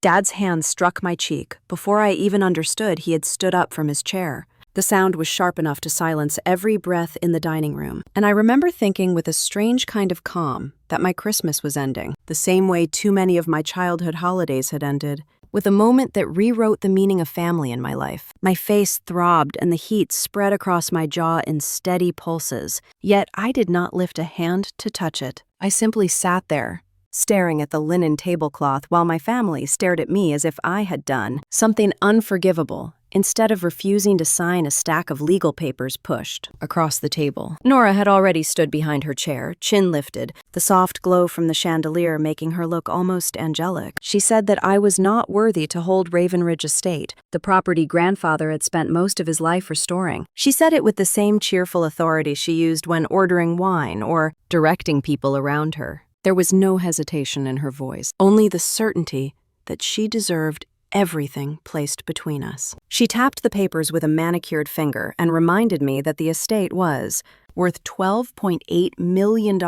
Dad's hand struck my cheek. Before I even understood, he had stood up from his chair. The sound was sharp enough to silence every breath in the dining room, and I remember thinking with a strange kind of calm that my Christmas was ending, the same way too many of my childhood holidays had ended, with a moment that rewrote the meaning of family in my life. My face throbbed and the heat spread across my jaw in steady pulses, yet I did not lift a hand to touch it. I simply sat there, staring at the linen tablecloth while my family stared at me as if I had done something unforgivable. Instead of refusing to sign, a stack of legal papers pushed across the table. Nora had already stood behind her chair, chin lifted, the soft glow from the chandelier making her look almost angelic. She said that I was not worthy to hold Ravenridge Estate, the property grandfather had spent most of his life restoring. She said it with the same cheerful authority she used when ordering wine or directing people around her. There was no hesitation in her voice, only the certainty that she deserved everything placed between us. She tapped the papers with a manicured finger and reminded me that the estate was worth $12.8 million,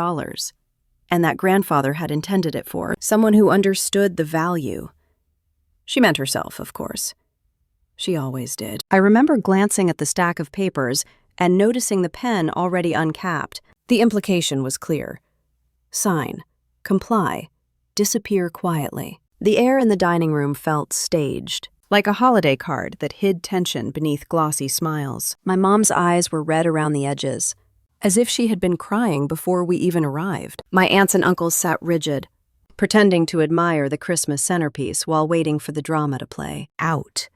and that grandfather had intended it for someone who understood the value. She meant herself, of course. She always did. I remember glancing at the stack of papers and noticing the pen already uncapped. The implication was clear. Sign, comply, disappear quietly. The air in the dining room felt staged, like a holiday card that hid tension beneath glossy smiles. My mom's eyes were red around the edges, as if she had been crying before we even arrived. My aunts and uncles sat rigid, pretending to admire the Christmas centerpiece while waiting for the drama to play out.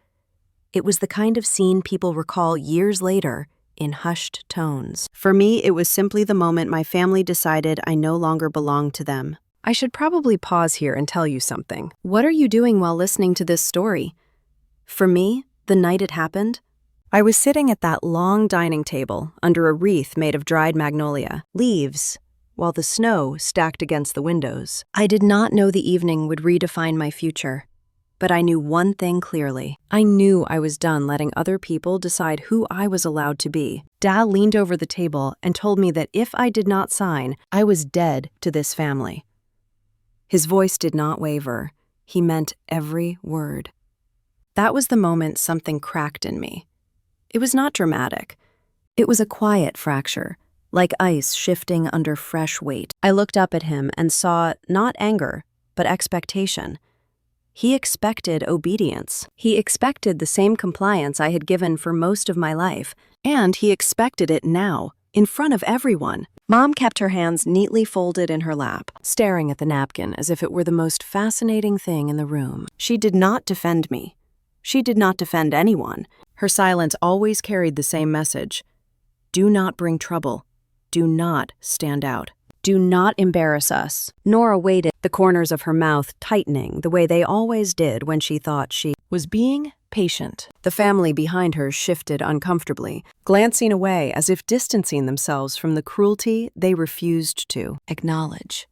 It was the kind of scene people recall years later in hushed tones. For me, it was simply the moment my family decided I no longer belonged to them. I should probably pause here and tell you something. What are you doing while listening to this story? For me, the night it happened, I was sitting at that long dining table under a wreath made of dried magnolia leaves, while the snow stacked against the windows. I did not know the evening would redefine my future, but I knew one thing clearly. I knew I was done letting other people decide who I was allowed to be. Dad leaned over the table and told me that if I did not sign, I was dead to this family. His voice did not waver. He meant every word. That was the moment something cracked in me. It was not dramatic. It was a quiet fracture, like ice shifting under fresh weight. I looked up at him and saw not anger, but expectation. He expected obedience. He expected the same compliance I had given for most of my life, and he expected it now, in front of everyone. Mom kept her hands neatly folded in her lap, staring at the napkin as if it were the most fascinating thing in the room. She did not defend me. She did not defend anyone. Her silence always carried the same message. Do not bring trouble. Do not stand out. Do not embarrass us. Nora waited, the corners of her mouth tightening the way they always did when she thought she was being patient. The family behind her shifted uncomfortably, glancing away as if distancing themselves from the cruelty they refused to acknowledge.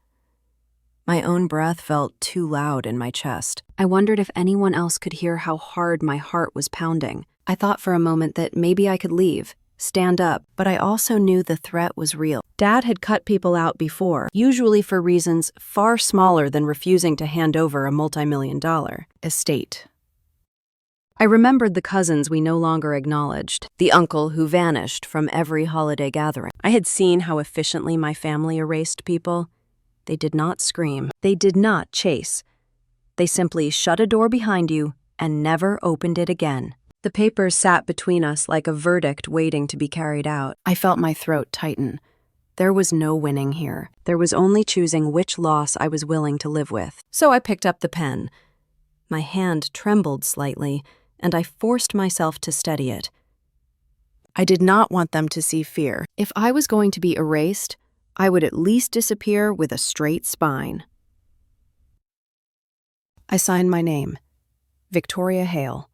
My own breath felt too loud in my chest. I wondered if anyone else could hear how hard my heart was pounding. I thought for a moment that maybe I could leave, stand up, but I also knew the threat was real. Dad had cut people out before, usually for reasons far smaller than refusing to hand over a multi-million-dollar estate. I remembered the cousins we no longer acknowledged, the uncle who vanished from every holiday gathering. I had seen how efficiently my family erased people. They did not scream. They did not chase. They simply shut a door behind you and never opened it again. The papers sat between us like a verdict waiting to be carried out. I felt my throat tighten. There was no winning here. There was only choosing which loss I was willing to live with. So I picked up the pen. My hand trembled slightly, and I forced myself to steady it. I did not want them to see fear. If I was going to be erased, I would at least disappear with a straight spine. I signed my name, Victoria Hale.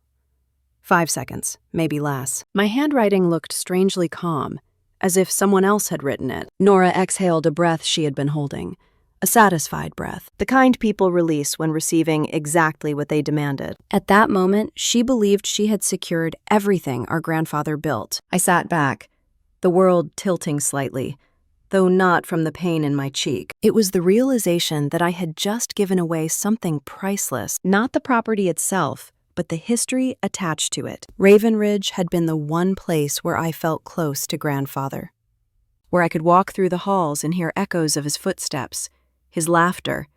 5 seconds, maybe less. My handwriting looked strangely calm, as if someone else had written it. Nora exhaled a breath she had been holding, a satisfied breath, the kind people release when receiving exactly what they demanded. At that moment, she believed she had secured everything our grandfather built. I sat back, the world tilting slightly, though not from the pain in my cheek. It was the realization that I had just given away something priceless, not the property itself, but the history attached to it. Raven Ridge had been the one place where I felt close to grandfather, where I could walk through the halls and hear echoes of his footsteps, his laughter,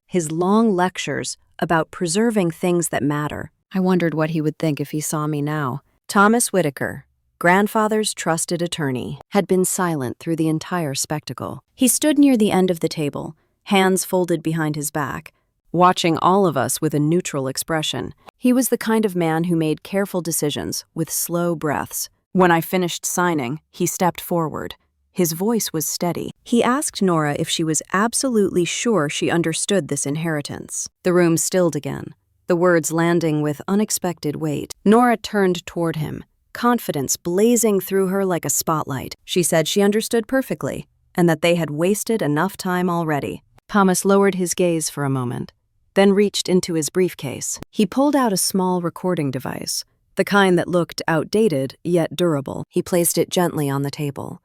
his long lectures about preserving things that matter. I wondered what he would think if he saw me now. Thomas Whitaker, grandfather's trusted attorney, had been silent through the entire spectacle. He stood near the end of the table, hands folded behind his back, watching all of us with a neutral expression. He was the kind of man who made careful decisions with slow breaths. When I finished signing, he stepped forward. His voice was steady. He asked Nora if she was absolutely sure she understood this inheritance. The room stilled again, the words landing with unexpected weight. Nora turned toward him, confidence blazing through her like a spotlight. She said she understood perfectly, and that they had wasted enough time already. Thomas lowered his gaze for a moment, then reached into his briefcase. He pulled out a small recording device, the kind that looked outdated yet durable. He placed it gently on the table.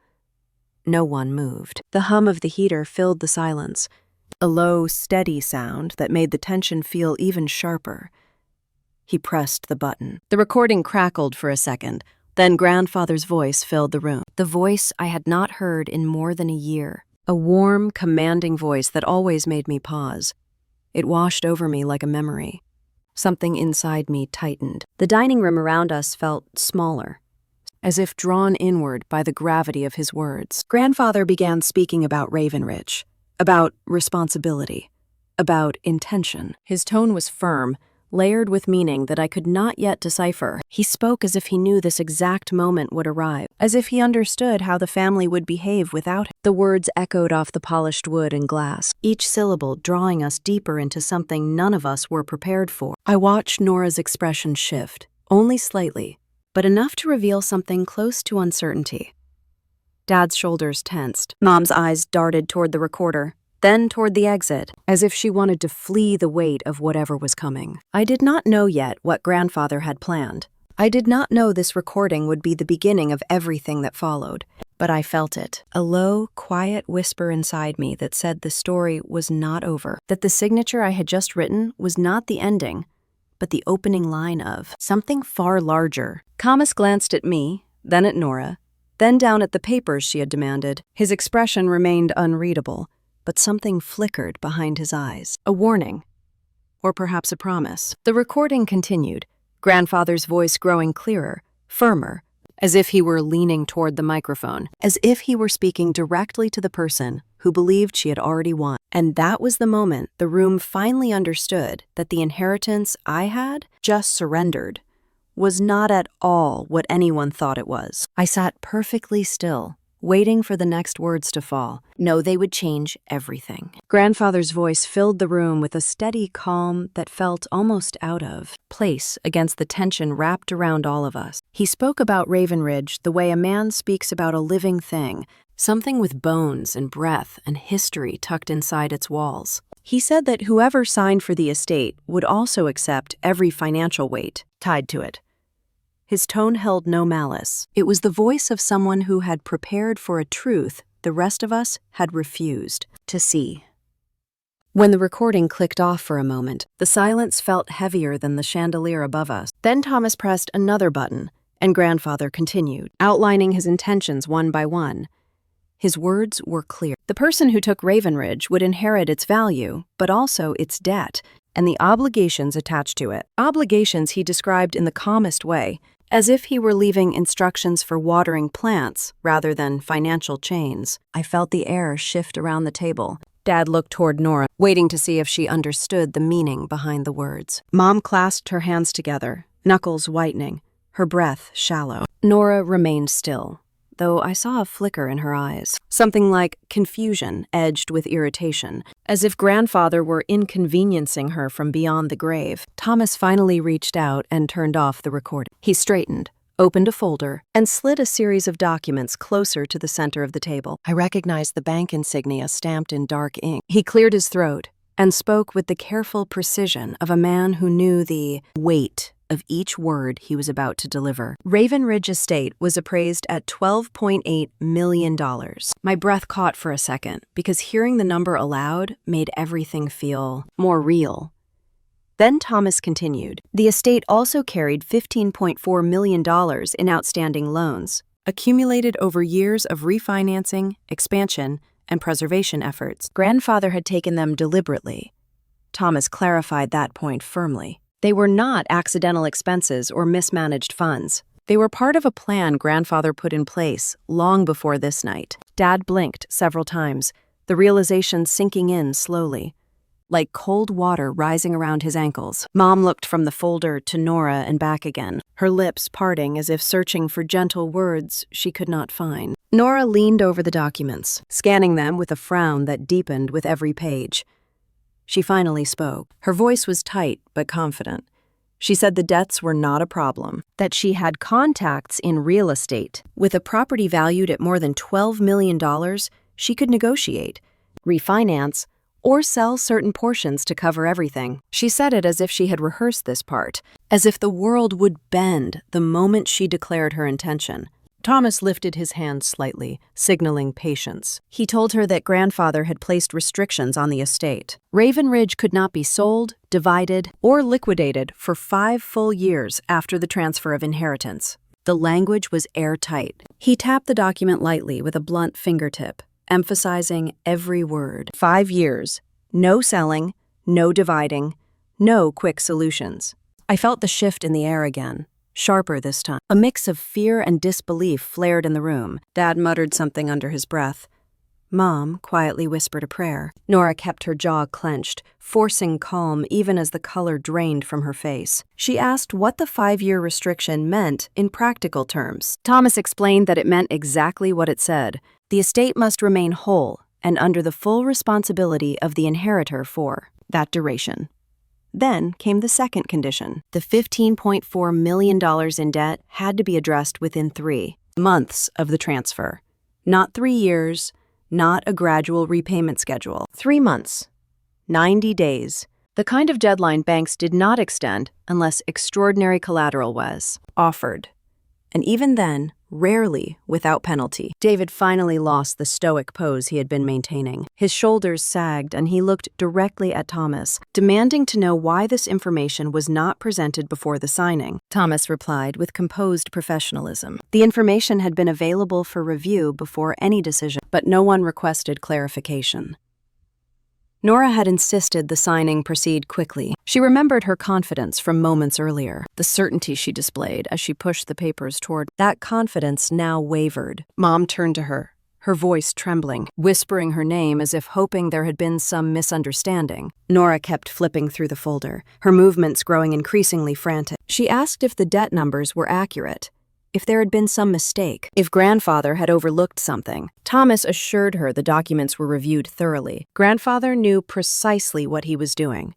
No one moved. The hum of the heater filled the silence, a low, steady sound that made the tension feel even sharper. He pressed the button. The recording crackled for a second, then grandfather's voice filled the room. The voice I had not heard in more than a year. A warm, commanding voice that always made me pause. It washed over me like a memory. Something inside me tightened. The dining room around us felt smaller, as if drawn inward by the gravity of his words. Grandfather began speaking about Raven Ridge, about responsibility, about intention. His tone was firm, layered with meaning that I could not yet decipher. He spoke as if he knew this exact moment would arrive, as if he understood how the family would behave without him. The words echoed off the polished wood and glass, each syllable drawing us deeper into something none of us were prepared for. I watched Nora's expression shift, only slightly, but enough to reveal something close to uncertainty. Dad's shoulders tensed. Mom's eyes darted toward the recorder, then toward the exit, as if she wanted to flee the weight of whatever was coming. I did not know yet what grandfather had planned. I did not know this recording would be the beginning of everything that followed, but I felt it, a low, quiet whisper inside me that said the story was not over, that the signature I had just written was not the ending, but the opening line of something far larger. Thomas glanced at me, then at Nora, then down at the papers she had demanded. His expression remained unreadable, but something flickered behind his eyes. A warning, or perhaps a promise. The recording continued, grandfather's voice growing clearer, firmer, as if he were leaning toward the microphone, as if he were speaking directly to the person who believed she had already won. And that was the moment the room finally understood that the inheritance I had just surrendered was not at all what anyone thought it was. I sat perfectly still, waiting for the next words to fall. No, they would change everything. Grandfather's voice filled the room with a steady calm that felt almost out of place against the tension wrapped around all of us. He spoke about Raven Ridge the way a man speaks about a living thing, something with bones and breath and history tucked inside its walls. He said that whoever signed for the estate would also accept every financial weight tied to it. His tone held no malice. It was the voice of someone who had prepared for a truth the rest of us had refused to see. When the recording clicked off for a moment, the silence felt heavier than the chandelier above us. Then Thomas pressed another button, and grandfather continued, outlining his intentions one by one. His words were clear. The person who took Raven Ridge would inherit its value, but also its debt, and the obligations attached to it. Obligations he described in the calmest way, as if he were leaving instructions for watering plants rather than financial chains. I felt the air shift around the table. Dad looked toward Nora, waiting to see if she understood the meaning behind the words. Mom clasped her hands together, knuckles whitening, her breath shallow. Nora remained still, though I saw a flicker in her eyes, something like confusion edged with irritation, as if grandfather were inconveniencing her from beyond the grave. Thomas finally reached out and turned off the recording. He straightened, opened a folder, and slid a series of documents closer to the center of the table. I recognized the bank insignia stamped in dark ink. He cleared his throat and spoke with the careful precision of a man who knew the weight of each word he was about to deliver. Raven Ridge Estate was appraised at $12.8 million. My breath caught for a second because hearing the number aloud made everything feel more real. Then Thomas continued. The estate also carried $15.4 million in outstanding loans, accumulated over years of refinancing, expansion, and preservation efforts. Grandfather had taken them deliberately. Thomas clarified that point firmly. They were not accidental expenses or mismanaged funds. They were part of a plan Grandfather put in place long before this night. Dad blinked several times, the realization sinking in slowly, like cold water rising around his ankles. Mom looked from the folder to Nora and back again, her lips parting as if searching for gentle words she could not find. Nora leaned over the documents, scanning them with a frown that deepened with every page. She finally spoke. Her voice was tight but confident. She said the debts were not a problem, that she had contacts in real estate. With a property valued at more than $12 million, she could negotiate, refinance, or sell certain portions to cover everything. She said it as if she had rehearsed this part, as if the world would bend the moment she declared her intention. Thomas lifted his hand slightly, signaling patience. He told her that Grandfather had placed restrictions on the estate. Raven Ridge could not be sold, divided, or liquidated for 5 full years after the transfer of inheritance. The language was airtight. He tapped the document lightly with a blunt fingertip, emphasizing every word. 5 years. No selling, no dividing, no quick solutions. I felt the shift in the air again. Sharper this time. A mix of fear and disbelief flared in the room. Dad muttered something under his breath. Mom quietly whispered a prayer. Nora kept her jaw clenched, forcing calm even as the color drained from her face. She asked what the 5-year restriction meant in practical terms. Thomas explained that it meant exactly what it said. The estate must remain whole and under the full responsibility of the inheritor for that duration. Then came the second condition. The $15.4 million in debt had to be addressed within 3 months of the transfer. Not 3 years, not a gradual repayment schedule. 3 months. 90 days. The kind of deadline banks did not extend unless extraordinary collateral was offered. And even then, rarely without penalty. David finally lost the stoic pose he had been maintaining. His shoulders sagged and he looked directly at Thomas, demanding to know why this information was not presented before the signing. Thomas replied with composed professionalism. The information had been available for review before any decision, but no one requested clarification. Nora had insisted the signing proceed quickly. She remembered her confidence from moments earlier, the certainty she displayed as she pushed the papers toward. That confidence now wavered. Mom turned to her, her voice trembling, whispering her name as if hoping there had been some misunderstanding. Nora kept flipping through the folder, her movements growing increasingly frantic. She asked if the debt numbers were accurate, if there had been some mistake, if Grandfather had overlooked something. Thomas assured her the documents were reviewed thoroughly. Grandfather knew precisely what he was doing.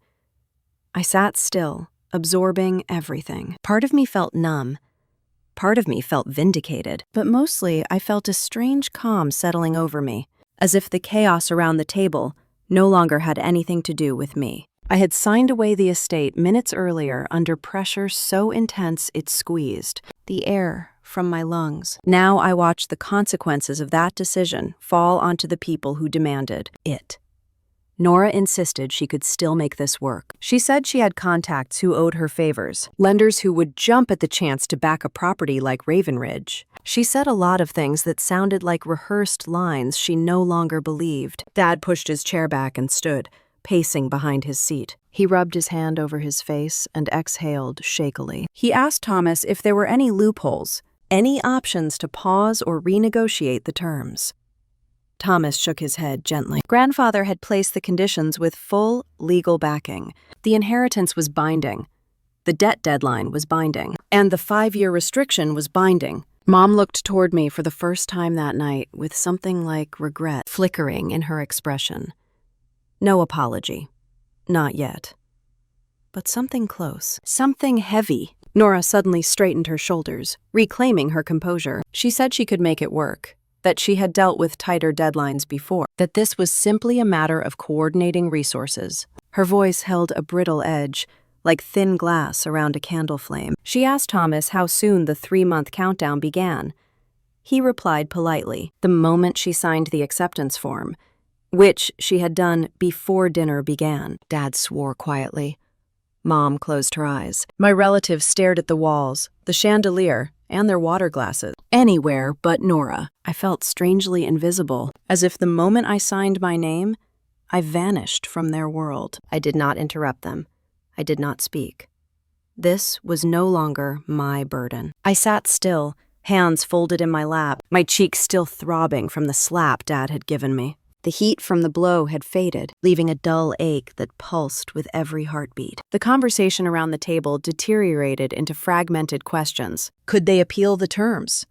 I sat still, absorbing everything. Part of me felt numb. Part of me felt vindicated. But mostly, I felt a strange calm settling over me, as if the chaos around the table no longer had anything to do with me. I had signed away the estate minutes earlier under pressure so intense it squeezed the air from my lungs. Now I watched the consequences of that decision fall onto the people who demanded it. Nora insisted she could still make this work. She said she had contacts who owed her favors, lenders who would jump at the chance to back a property like Raven Ridge. She said a lot of things that sounded like rehearsed lines she no longer believed. Dad pushed his chair back and stood, pacing behind his seat. He rubbed his hand over his face and exhaled shakily. He asked Thomas if there were any loopholes, any options to pause or renegotiate the terms. Thomas shook his head gently. Grandfather had placed the conditions with full legal backing. The inheritance was binding. The debt deadline was binding. And the 5-year restriction was binding. Mom looked toward me for the first time that night with something like regret flickering in her expression. No apology. Not yet. But something close. Something heavy. Nora suddenly straightened her shoulders, reclaiming her composure. She said she could make it work, that she had dealt with tighter deadlines before, that this was simply a matter of coordinating resources. Her voice held a brittle edge, like thin glass around a candle flame. She asked Thomas how soon the 3-month countdown began. He replied politely, the moment she signed the acceptance form, which she had done before dinner began. Dad swore quietly. Mom closed her eyes. My relatives stared at the walls, the chandelier, and their water glasses. Anywhere but Nora. I felt strangely invisible, as if the moment I signed my name, I vanished from their world. I did not interrupt them. I did not speak. This was no longer my burden. I sat still, hands folded in my lap, my cheeks still throbbing from the slap Dad had given me. The heat from the blow had faded, leaving a dull ache that pulsed with every heartbeat. The conversation around the table deteriorated into fragmented questions. Could they appeal the terms?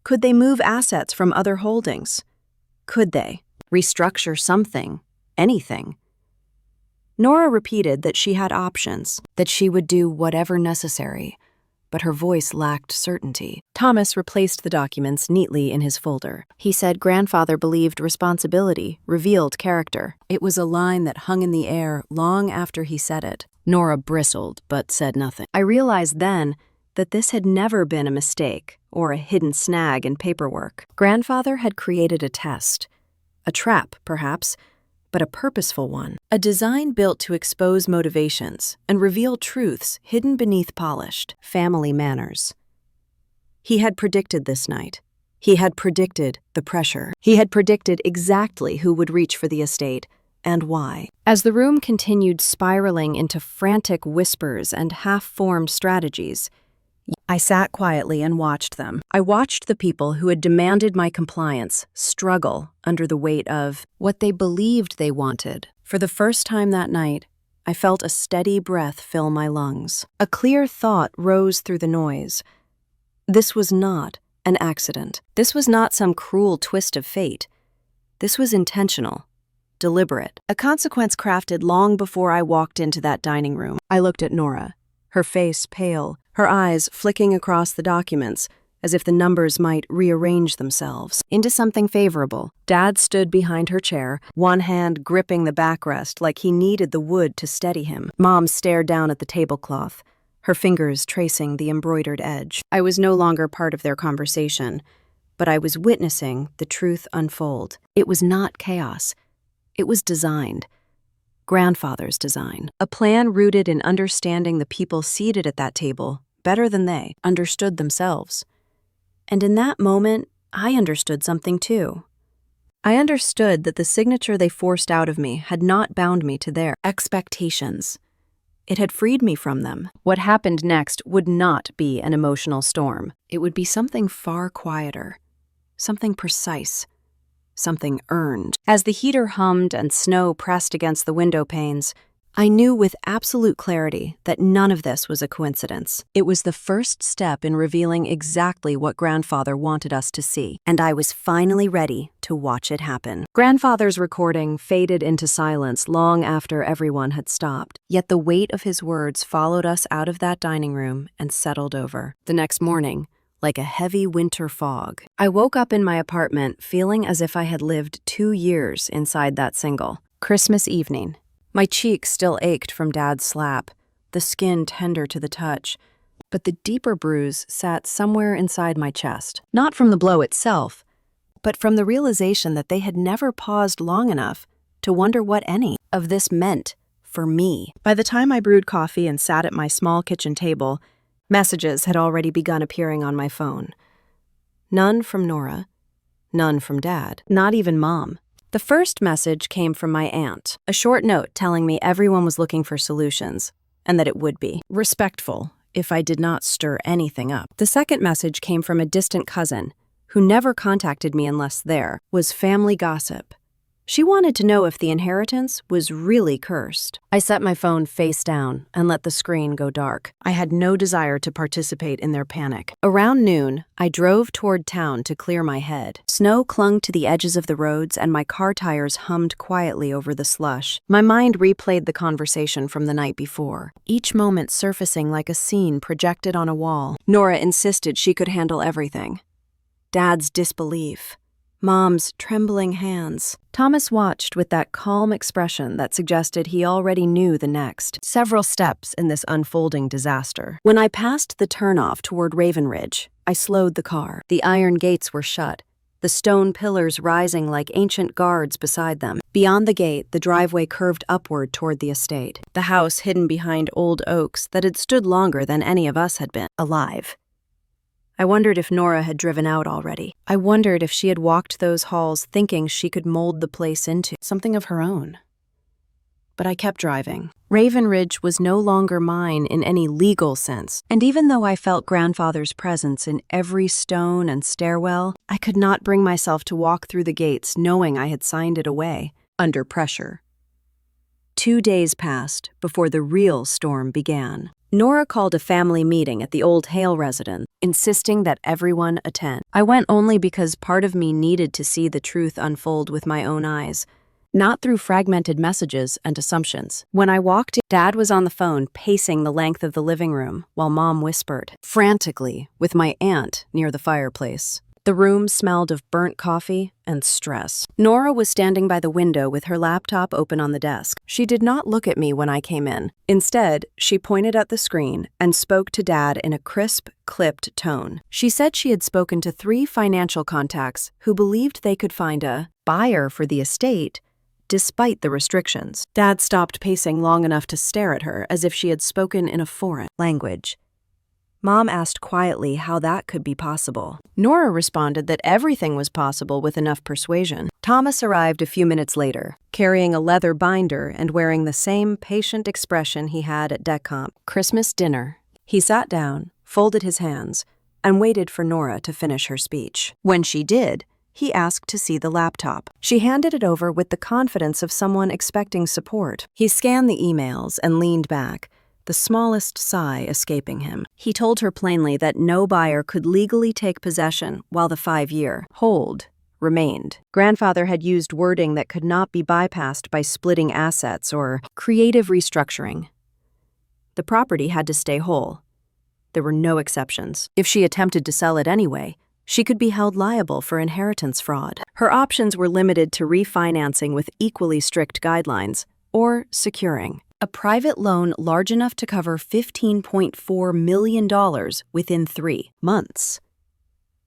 Could they move assets from other holdings? Could they restructure something, anything? Nora repeated that she had options, that she would do whatever necessary, but her voice lacked certainty. Thomas replaced the documents neatly in his folder. He said grandfather believed responsibility revealed character. It was a line that hung in the air long after he said it. Nora bristled, but said nothing. I realized then that this had never been a mistake or a hidden snag in paperwork. Grandfather had created a test. A trap, perhaps, but a purposeful one. A design built to expose motivations and reveal truths hidden beneath polished family manners. He had predicted this night. He had predicted the pressure. He had predicted exactly who would reach for the estate and why. As the room continued spiraling into frantic whispers and half-formed strategies, I sat quietly and watched them. I watched the people who had demanded my compliance struggle under the weight of what they believed they wanted. For the first time that night, I felt a steady breath fill my lungs. A clear thought rose through the noise. This was not an accident. This was not some cruel twist of fate. This was intentional, deliberate, a consequence crafted long before I walked into that dining room. I looked at Nora, her face pale, her eyes flicking across the documents as if the numbers might rearrange themselves into something favorable. Dad stood behind her chair, one hand gripping the backrest like he needed the wood to steady him. Mom stared down at the tablecloth, her fingers tracing the embroidered edge. I was no longer part of their conversation, but I was witnessing the truth unfold. It was not chaos. It was designed. Grandfather's design. A plan rooted in understanding the people seated at that table better than they understood themselves. And in that moment, I understood something too. I understood that the signature they forced out of me had not bound me to their expectations. It had freed me from them. What happened next would not be an emotional storm. It would be something far quieter, something precise, something earned. As the heater hummed and snow pressed against the window panes, I knew with absolute clarity that none of this was a coincidence. It was the first step in revealing exactly what Grandfather wanted us to see, and I was finally ready to watch it happen. Grandfather's recording faded into silence long after everyone had stopped, yet the weight of his words followed us out of that dining room and settled over. The next morning, like a heavy winter fog, I woke up in my apartment feeling as if I had lived 2 years inside that single. Christmas evening. My cheek still ached from Dad's slap, the skin tender to the touch, but the deeper bruise sat somewhere inside my chest. Not from the blow itself, but from the realization that they had never paused long enough to wonder what any of this meant for me. By the time I brewed coffee and sat at my small kitchen table, messages had already begun appearing on my phone. None from Nora, none from Dad, not even Mom. The first message came from my aunt, a short note telling me everyone was looking for solutions, and that it would be respectful if I did not stir anything up. The second message came from a distant cousin, who never contacted me unless there was family gossip. She wanted to know if the inheritance was really cursed. I set my phone face down and let the screen go dark. I had no desire to participate in their panic. Around noon, I drove toward town to clear my head. Snow clung to the edges of the roads and my car tires hummed quietly over the slush. My mind replayed the conversation from the night before, each moment surfacing like a scene projected on a wall. Nora insisted she could handle everything. Dad's disbelief. Mom's trembling hands. Thomas watched with that calm expression that suggested he already knew the next several steps in this unfolding disaster. When I passed the turnoff toward Raven Ridge, I slowed the car. The iron gates were shut, the stone pillars rising like ancient guards beside them. Beyond the gate, the driveway curved upward toward the estate, the house hidden behind old oaks that had stood longer than any of us had been alive. I wondered if Nora had driven out already. I wondered if she had walked those halls thinking she could mold the place into something of her own. But I kept driving. Raven Ridge was no longer mine in any legal sense, and even though I felt grandfather's presence in every stone and stairwell, I could not bring myself to walk through the gates knowing I had signed it away, under pressure. 2 days passed before the real storm began. Nora called a family meeting at the old Hale residence, insisting that everyone attend. I went only because part of me needed to see the truth unfold with my own eyes, not through fragmented messages and assumptions. When I walked in, Dad was on the phone pacing the length of the living room while Mom whispered frantically with my aunt near the fireplace. The room smelled of burnt coffee and stress. Nora was standing by the window with her laptop open on the desk. She did not look at me when I came in. Instead, she pointed at the screen and spoke to Dad in a crisp, clipped tone. She said she had spoken to 3 financial contacts who believed they could find a buyer for the estate despite the restrictions. Dad stopped pacing long enough to stare at her as if she had spoken in a foreign language. Mom asked quietly how that could be possible. Nora responded that everything was possible with enough persuasion. Thomas arrived a few minutes later, carrying a leather binder and wearing the same patient expression he had at DECCOMP. Christmas dinner. He sat down, folded his hands, and waited for Nora to finish her speech. When she did, he asked to see the laptop. She handed it over with the confidence of someone expecting support. He scanned the emails and leaned back, the smallest sigh escaping him. He told her plainly that no buyer could legally take possession while the 5-year hold remained. Grandfather had used wording that could not be bypassed by splitting assets or creative restructuring. The property had to stay whole. There were no exceptions. If she attempted to sell it anyway, she could be held liable for inheritance fraud. Her options were limited to refinancing with equally strict guidelines or securing a private loan large enough to cover $15.4 million within 3 months.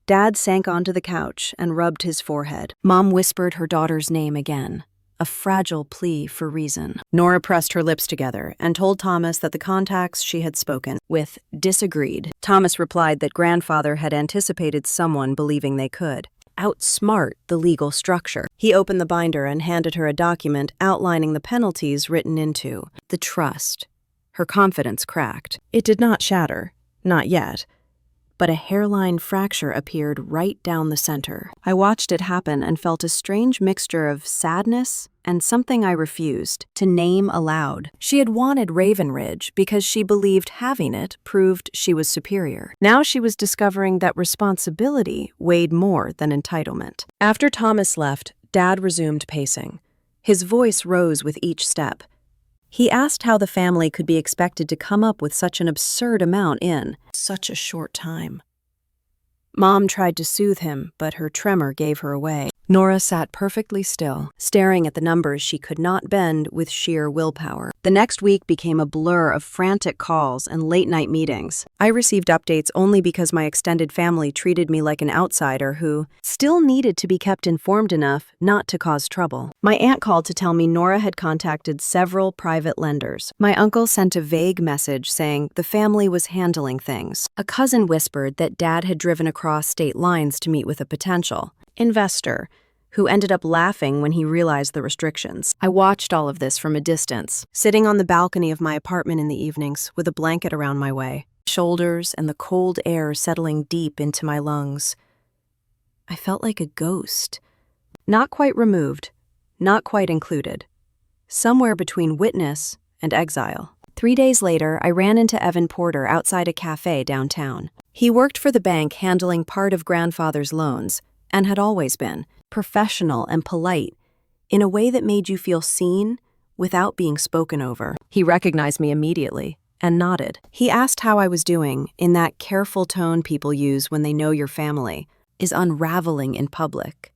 Dad sank onto the couch and rubbed his forehead. Mom whispered her daughter's name again, a fragile plea for reason. Nora pressed her lips together and told Thomas that the contacts she had spoken with disagreed. Thomas replied that grandfather had anticipated someone believing they could outsmart the legal structure. He opened the binder and handed her a document outlining the penalties written into the trust. Her confidence cracked. It did not shatter, not yet, but a hairline fracture appeared right down the center. I watched it happen and felt a strange mixture of sadness and something I refused to name aloud. She had wanted Raven Ridge because she believed having it proved she was superior. Now she was discovering that responsibility weighed more than entitlement. After Thomas left, Dad resumed pacing. His voice rose with each step. He asked how the family could be expected to come up with such an absurd amount in such a short time. Mom tried to soothe him, but her tremor gave her away. Nora sat perfectly still, staring at the numbers she could not bend with sheer willpower. The next week became a blur of frantic calls and late-night meetings. I received updates only because my extended family treated me like an outsider who still needed to be kept informed enough not to cause trouble. My aunt called to tell me Nora had contacted several private lenders. My uncle sent a vague message saying the family was handling things. A cousin whispered that Dad had driven across state lines to meet with a potential investor who ended up laughing when he realized the restrictions. I watched all of this from a distance, sitting on the balcony of my apartment in the evenings with a blanket around my way, shoulders and the cold air settling deep into my lungs. I felt like a ghost, not quite removed, not quite included, somewhere between witness and exile. 3 days later, I ran into Evan Porter outside a cafe downtown. He worked for the bank handling part of grandfather's loans, and had always been professional and polite in a way that made you feel seen without being spoken over. He recognized me immediately and nodded. He asked how I was doing in that careful tone people use when they know your family is unraveling in public.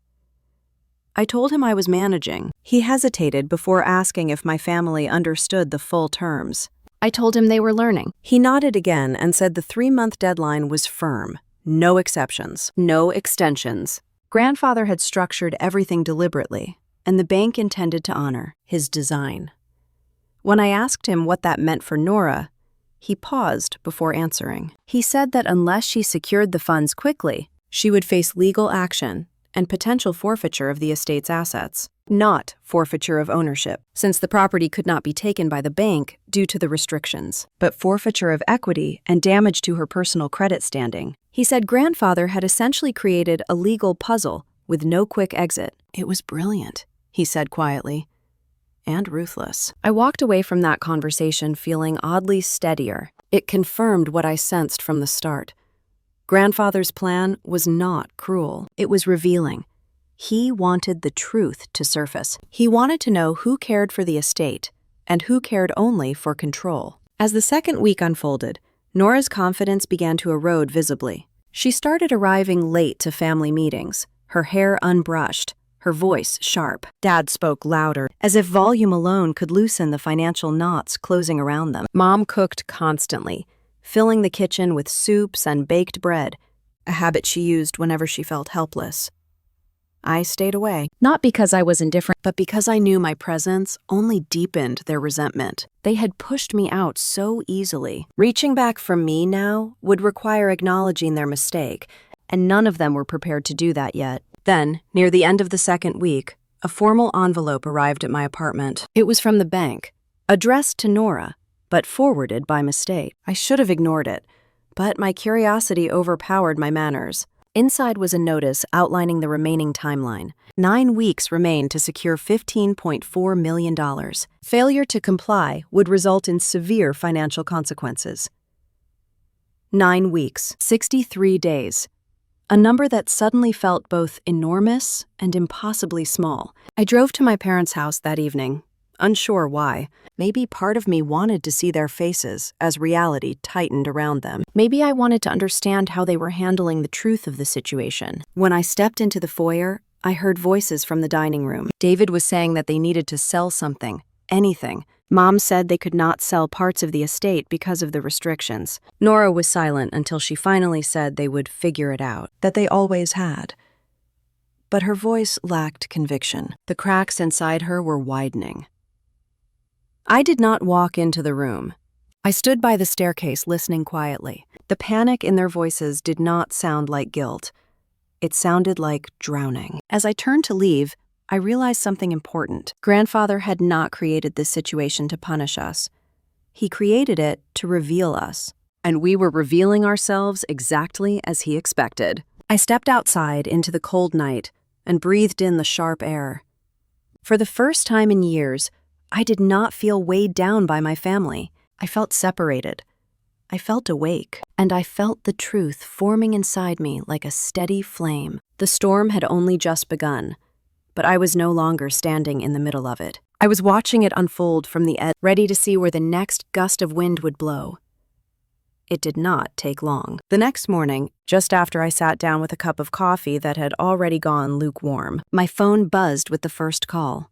I told him I was managing. He hesitated before asking if my family understood the full terms. I told him they were learning. He nodded again and said the 3-month deadline was firm. No exceptions. No extensions. Grandfather had structured everything deliberately, and the bank intended to honor his design. When I asked him what that meant for Nora, he paused before answering. He said that unless she secured the funds quickly, she would face legal action and potential forfeiture of the estate's assets, not forfeiture of ownership, since the property could not be taken by the bank due to the restrictions, but forfeiture of equity and damage to her personal credit standing. He said grandfather had essentially created a legal puzzle with no quick exit. It was brilliant, he said quietly, and ruthless. I walked away from that conversation feeling oddly steadier. It confirmed what I sensed from the start. Grandfather's plan was not cruel. It was revealing. He wanted the truth to surface. He wanted to know who cared for the estate and who cared only for control. As the second week unfolded, Nora's confidence began to erode visibly. She started arriving late to family meetings, her hair unbrushed, her voice sharp. Dad spoke louder, as if volume alone could loosen the financial knots closing around them. Mom cooked constantly, filling the kitchen with soups and baked bread, a habit she used whenever she felt helpless. I stayed away, not because I was indifferent, but because I knew my presence only deepened their resentment. They had pushed me out so easily. Reaching back from me now would require acknowledging their mistake, and none of them were prepared to do that yet. Then, near the end of the second week, a formal envelope arrived at my apartment. It was from the bank, addressed to Nora, but forwarded by mistake. I should have ignored it, but my curiosity overpowered my manners. Inside was a notice outlining the remaining timeline. 9 weeks remained to secure $15.4 million. Failure to comply would result in severe financial consequences. 9 weeks, 63 days. A number that suddenly felt both enormous and impossibly small. I drove to my parents' house that evening, unsure why. Maybe part of me wanted to see their faces as reality tightened around them. Maybe I wanted to understand how they were handling the truth of the situation. When I stepped into the foyer, I heard voices from the dining room. David was saying that they needed to sell something, anything. Mom said they could not sell parts of the estate because of the restrictions. Nora was silent until she finally said they would figure it out, that they always had. But her voice lacked conviction. The cracks inside her were widening. I did not walk into the room. I stood by the staircase listening quietly. The panic in their voices did not sound like guilt. It sounded like drowning. As I turned to leave, I realized something important. Grandfather had not created this situation to punish us. He created it to reveal us. And we were revealing ourselves exactly as he expected. I stepped outside into the cold night and breathed in the sharp air. For the first time in years, I did not feel weighed down by my family. I felt separated. I felt awake, and I felt the truth forming inside me like a steady flame. The storm had only just begun, but I was no longer standing in the middle of it. I was watching it unfold from the edge, ready to see where the next gust of wind would blow. It did not take long. The next morning, just after I sat down with a cup of coffee that had already gone lukewarm, my phone buzzed with the first call.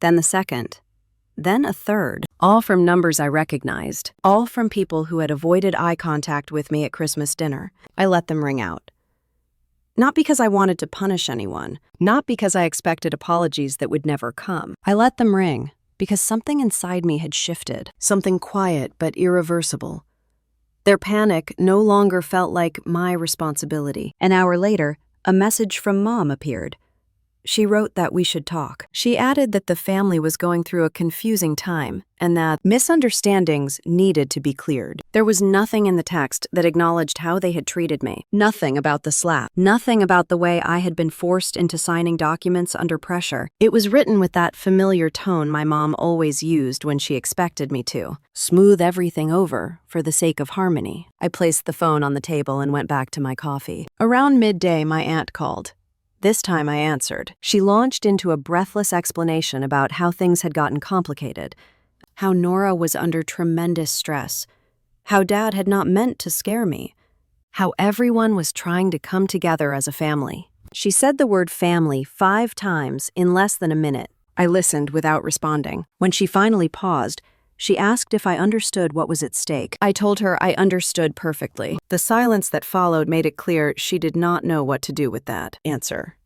Then the second, then a third, all from numbers I recognized, all from people who had avoided eye contact with me at Christmas dinner. I let them ring out. Not because I wanted to punish anyone, not because I expected apologies that would never come. I let them ring because something inside me had shifted, something quiet but irreversible. Their panic no longer felt like my responsibility. An hour later, a message from Mom appeared. She wrote that we should talk. She added that the family was going through a confusing time and that misunderstandings needed to be cleared. There was nothing in the text that acknowledged how they had treated me. Nothing about the slap. Nothing about the way I had been forced into signing documents under pressure. It was written with that familiar tone my mom always used when she expected me to. Smooth everything over for the sake of harmony. I placed the phone on the table and went back to my coffee. Around midday, my aunt called. This time I answered. She launched into a breathless explanation about how things had gotten complicated, how Nora was under tremendous stress, how Dad had not meant to scare me, how everyone was trying to come together as a family. She said the word family 5 times in less than a minute. I listened without responding. When she finally paused, she asked if I understood what was at stake. I told her I understood perfectly. The silence that followed made it clear she did not know what to do with that answer.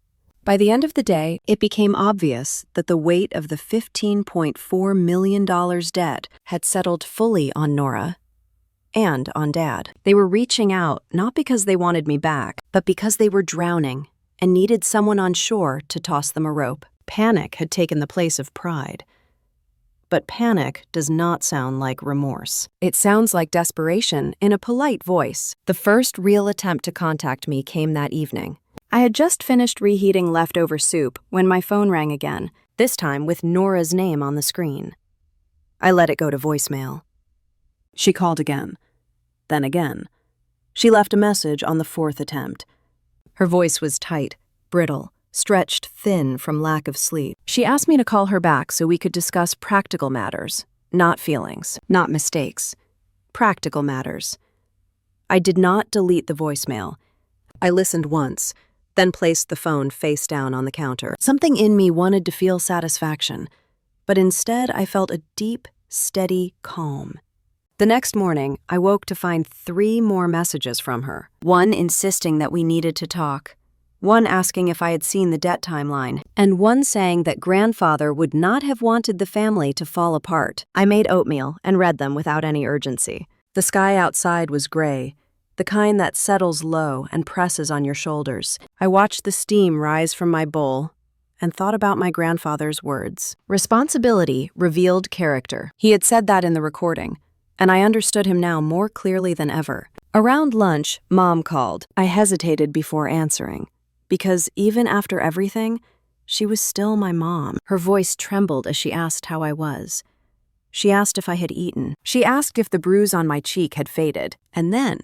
By the end of the day, it became obvious that the weight of the $15.4 million debt had settled fully on Nora and on Dad. They were reaching out not because they wanted me back, but because they were drowning and needed someone on shore to toss them a rope. Panic had taken the place of pride. But panic does not sound like remorse. It sounds like desperation in a polite voice. The first real attempt to contact me came that evening. I had just finished reheating leftover soup when my phone rang again, this time with Nora's name on the screen. I let it go to voicemail. She called again, then again. She left a message on the 4th attempt. Her voice was tight, brittle, stretched thin from lack of sleep. She asked me to call her back so we could discuss practical matters, not feelings, not mistakes. Practical matters. I did not delete the voicemail. I listened once, then placed the phone face down on the counter. Something in me wanted to feel satisfaction, but instead I felt a deep, steady calm. The next morning, I woke to find 3 more messages from her. One insisting that we needed to talk, one asking if I had seen the debt timeline, and one saying that grandfather would not have wanted the family to fall apart. I made oatmeal and read them without any urgency. The sky outside was gray, the kind that settles low and presses on your shoulders. I watched the steam rise from my bowl and thought about my grandfather's words. Responsibility revealed character. He had said that in the recording, and I understood him now more clearly than ever. Around lunch, Mom called. I hesitated before answering, because even after everything, she was still my mom. Her voice trembled as she asked how I was. She asked if I had eaten. She asked if the bruise on my cheek had faded. And then,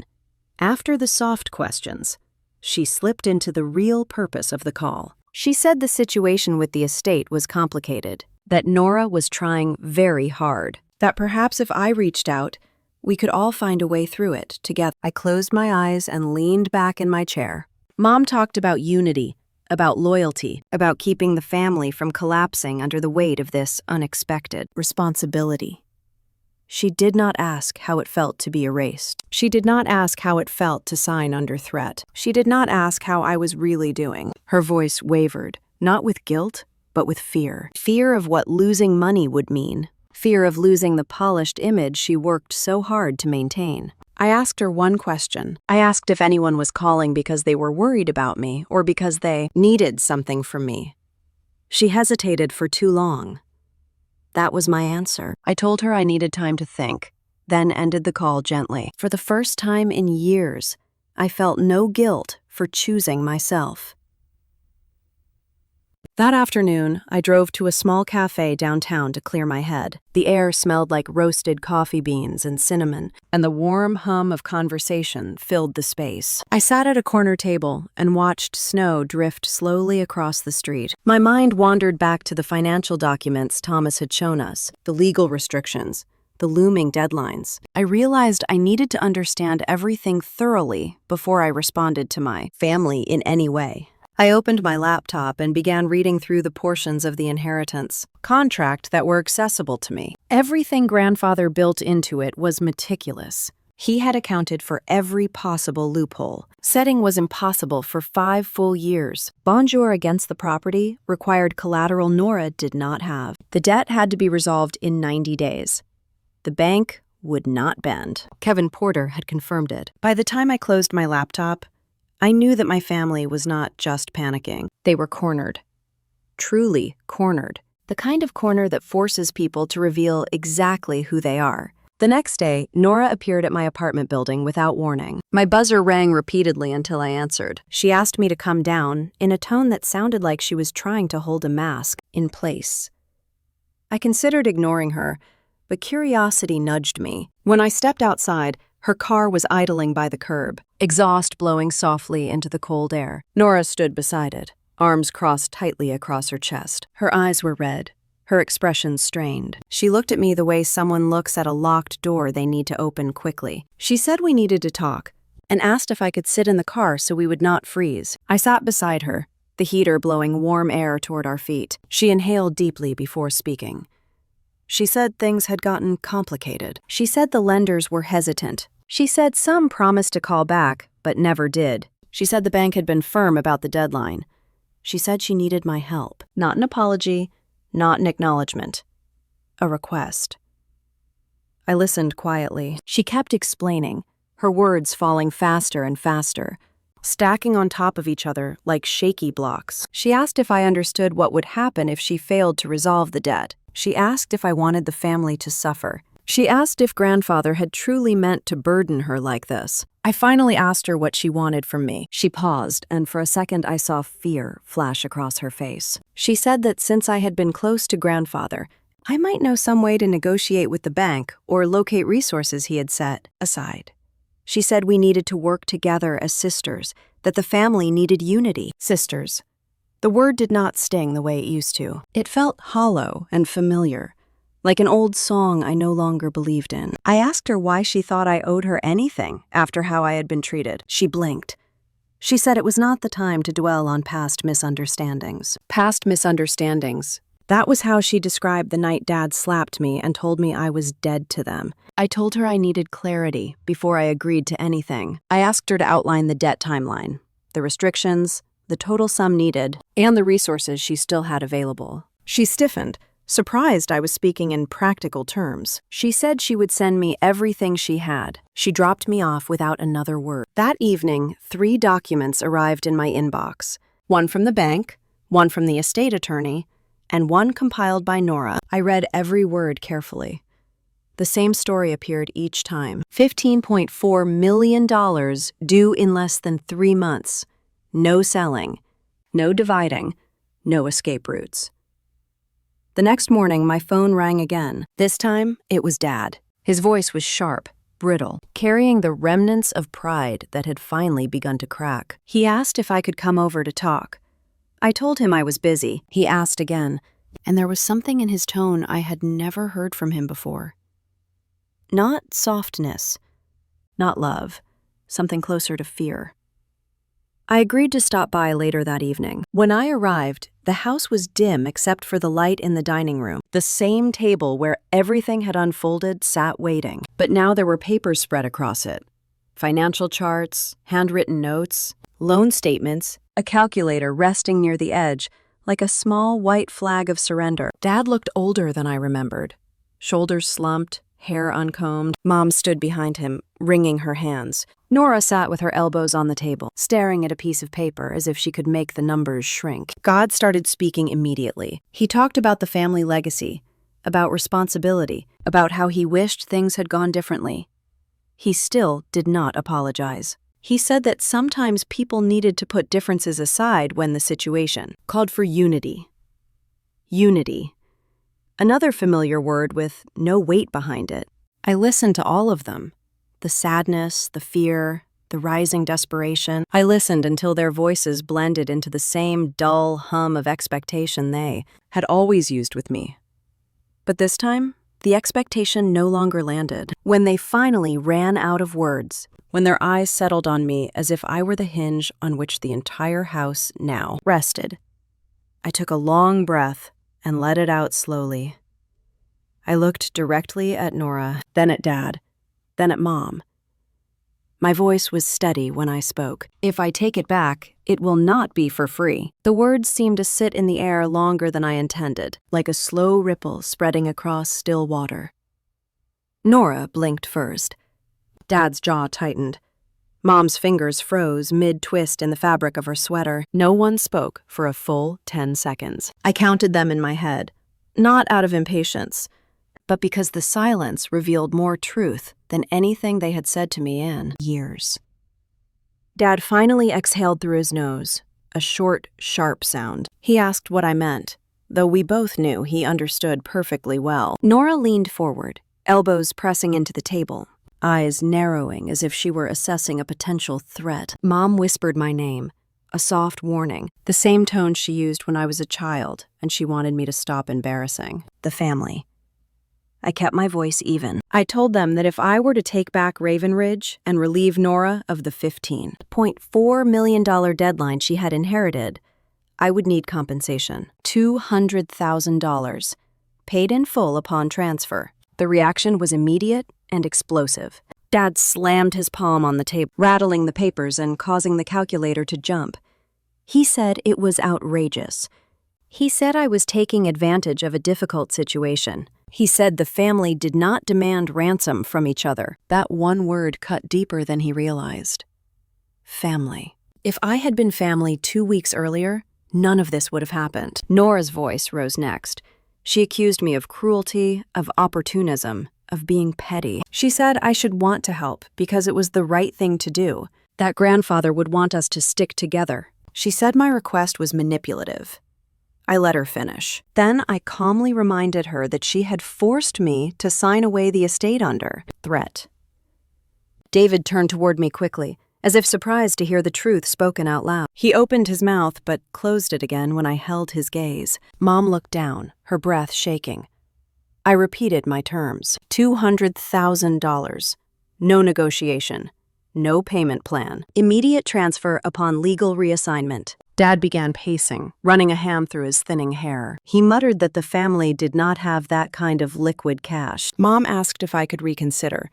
after the soft questions, she slipped into the real purpose of the call. She said the situation with the estate was complicated, that Nora was trying very hard, that perhaps if I reached out, we could all find a way through it together. I closed my eyes and leaned back in my chair. Mom talked about unity, about loyalty, about keeping the family from collapsing under the weight of this unexpected responsibility. She did not ask how it felt to be erased. She did not ask how it felt to sign under threat. She did not ask how I was really doing. Her voice wavered, not with guilt, but with fear. Fear of what losing money would mean. Fear of losing the polished image she worked so hard to maintain. I asked her one question. I asked if anyone was calling because they were worried about me or because they needed something from me. She hesitated for too long. That was my answer. I told her I needed time to think, then ended the call gently. For the first time in years, I felt no guilt for choosing myself. That afternoon, I drove to a small cafe downtown to clear my head. The air smelled like roasted coffee beans and cinnamon, and the warm hum of conversation filled the space. I sat at a corner table and watched snow drift slowly across the street. My mind wandered back to the financial documents Thomas had shown us, the legal restrictions, the looming deadlines. I realized I needed to understand everything thoroughly before I responded to my family in any way. I opened my laptop and began reading through the portions of the inheritance contract that were accessible to me. Everything grandfather built into it was meticulous. He had accounted for every possible loophole. Setting was impossible for 5 full years. Bonjour against the property required collateral Nora did not have. The debt had to be resolved in 90 days. The bank would not bend. Kevin Porter had confirmed it. By the time I closed my laptop, I knew that my family was not just panicking. They were cornered. Truly cornered. The kind of corner that forces people to reveal exactly who they are. The next day, Nora appeared at my apartment building without warning. My buzzer rang repeatedly until I answered. She asked me to come down in a tone that sounded like she was trying to hold a mask in place. I considered ignoring her, but curiosity nudged me. When I stepped outside, her car was idling by the curb, exhaust blowing softly into the cold air. Nora stood beside it, arms crossed tightly across her chest. Her eyes were red, her expression strained. She looked at me the way someone looks at a locked door they need to open quickly. She said we needed to talk, and asked if I could sit in the car so we would not freeze. I sat beside her, the heater blowing warm air toward our feet. She inhaled deeply before speaking. She said things had gotten complicated. She said the lenders were hesitant. She said some promised to call back, but never did. She said the bank had been firm about the deadline. She said she needed my help. Not an apology, not an acknowledgement. A request. I listened quietly. She kept explaining, her words falling faster and faster, stacking on top of each other like shaky blocks. She asked if I understood what would happen if she failed to resolve the debt. She asked if I wanted the family to suffer. She asked if grandfather had truly meant to burden her like this. I finally asked her what she wanted from me. She paused, and for a second I saw fear flash across her face. She said that since I had been close to grandfather, I might know some way to negotiate with the bank or locate resources he had set aside. She said we needed to work together as sisters, that the family needed unity. Sisters. The word did not sting the way it used to. It felt hollow and familiar, like an old song I no longer believed in. I asked her why she thought I owed her anything after how I had been treated. She blinked. She said it was not the time to dwell on past misunderstandings. Past misunderstandings. That was how she described the night Dad slapped me and told me I was dead to them. I told her I needed clarity before I agreed to anything. I asked her to outline the debt timeline, the restrictions, the total sum needed, and the resources she still had available. She stiffened, surprised I was speaking in practical terms. She said she would send me everything she had. She dropped me off without another word. That evening, 3 documents arrived in my inbox. One from the bank, one from the estate attorney, and one compiled by Nora. I read every word carefully. The same story appeared each time. $15.4 million due in less than 3 months. No selling, no dividing, no escape routes. The next morning, my phone rang again. This time, it was Dad. His voice was sharp, brittle, carrying the remnants of pride that had finally begun to crack. He asked if I could come over to talk. I told him I was busy. He asked again, and there was something in his tone I had never heard from him before. Not softness, not love, something closer to fear. I agreed to stop by later that evening. When I arrived, the house was dim except for the light in the dining room. The same table where everything had unfolded sat waiting, but now there were papers spread across it. Financial charts, handwritten notes, loan statements, a calculator resting near the edge, like a small white flag of surrender. Dad looked older than I remembered. Shoulders slumped, hair uncombed. Mom stood behind him, wringing her hands. Nora sat with her elbows on the table, staring at a piece of paper as if she could make the numbers shrink. God started speaking immediately. He talked about the family legacy, about responsibility, about how he wished things had gone differently. He still did not apologize. He said that sometimes people needed to put differences aside when the situation called for unity. Unity. Another familiar word with no weight behind it. I listened to all of them. The sadness, the fear, the rising desperation. I listened until their voices blended into the same dull hum of expectation they had always used with me. But this time, the expectation no longer landed. When they finally ran out of words, when their eyes settled on me as if I were the hinge on which the entire house now rested, I took a long breath and let it out slowly. I looked directly at Nora, then at Dad, then at Mom. My voice was steady when I spoke. If I take it back, it will not be for free. The words seemed to sit in the air longer than I intended, like a slow ripple spreading across still water. Nora blinked first. Dad's jaw tightened. Mom's fingers froze mid-twist in the fabric of her sweater. No one spoke for a full 10 seconds. I counted them in my head, not out of impatience, but because the silence revealed more truth than anything they had said to me in years. Dad finally exhaled through his nose, a short, sharp sound. He asked what I meant, though we both knew he understood perfectly well. Nora leaned forward, elbows pressing into the table, eyes narrowing as if she were assessing a potential threat. Mom whispered my name, a soft warning, the same tone she used when I was a child and she wanted me to stop embarrassing the family. I kept my voice even. I told them that if I were to take back Raven Ridge and relieve Nora of the $15.4 million deadline she had inherited, I would need compensation. $200,000. Paid in full upon transfer. The reaction was immediate and explosive. Dad slammed his palm on the table, rattling the papers and causing the calculator to jump. He said it was outrageous. He said I was taking advantage of a difficult situation. He said the family did not demand ransom from each other. That one word cut deeper than he realized. Family. If I had been family 2 weeks earlier, none of this would have happened. Nora's voice rose next. She accused me of cruelty, of opportunism, of being petty. She said I should want to help because it was the right thing to do, that grandfather would want us to stick together. She said my request was manipulative. I let her finish. Then I calmly reminded her that she had forced me to sign away the estate under threat. David turned toward me quickly, as if surprised to hear the truth spoken out loud. He opened his mouth but closed it again when I held his gaze. Mom looked down, her breath shaking. I repeated my terms. $200,000. No negotiation. No payment plan. Immediate transfer upon legal reassignment. Dad began pacing, running a hand through his thinning hair. He muttered that the family did not have that kind of liquid cash. Mom asked if I could reconsider.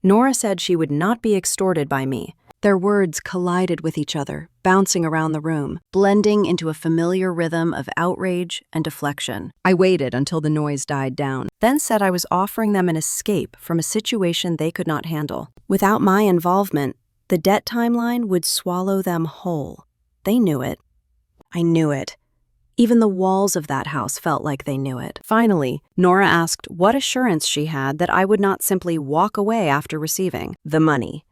Nora said she would not be extorted by me. Their words collided with each other, bouncing around the room, blending into a familiar rhythm of outrage and deflection. I waited until the noise died down, then said I was offering them an escape from a situation they could not handle. Without my involvement, the debt timeline would swallow them whole. They knew it. I knew it. Even the walls of that house felt like they knew it. Finally, Nora asked what assurance she had that I would not simply walk away after receiving the money.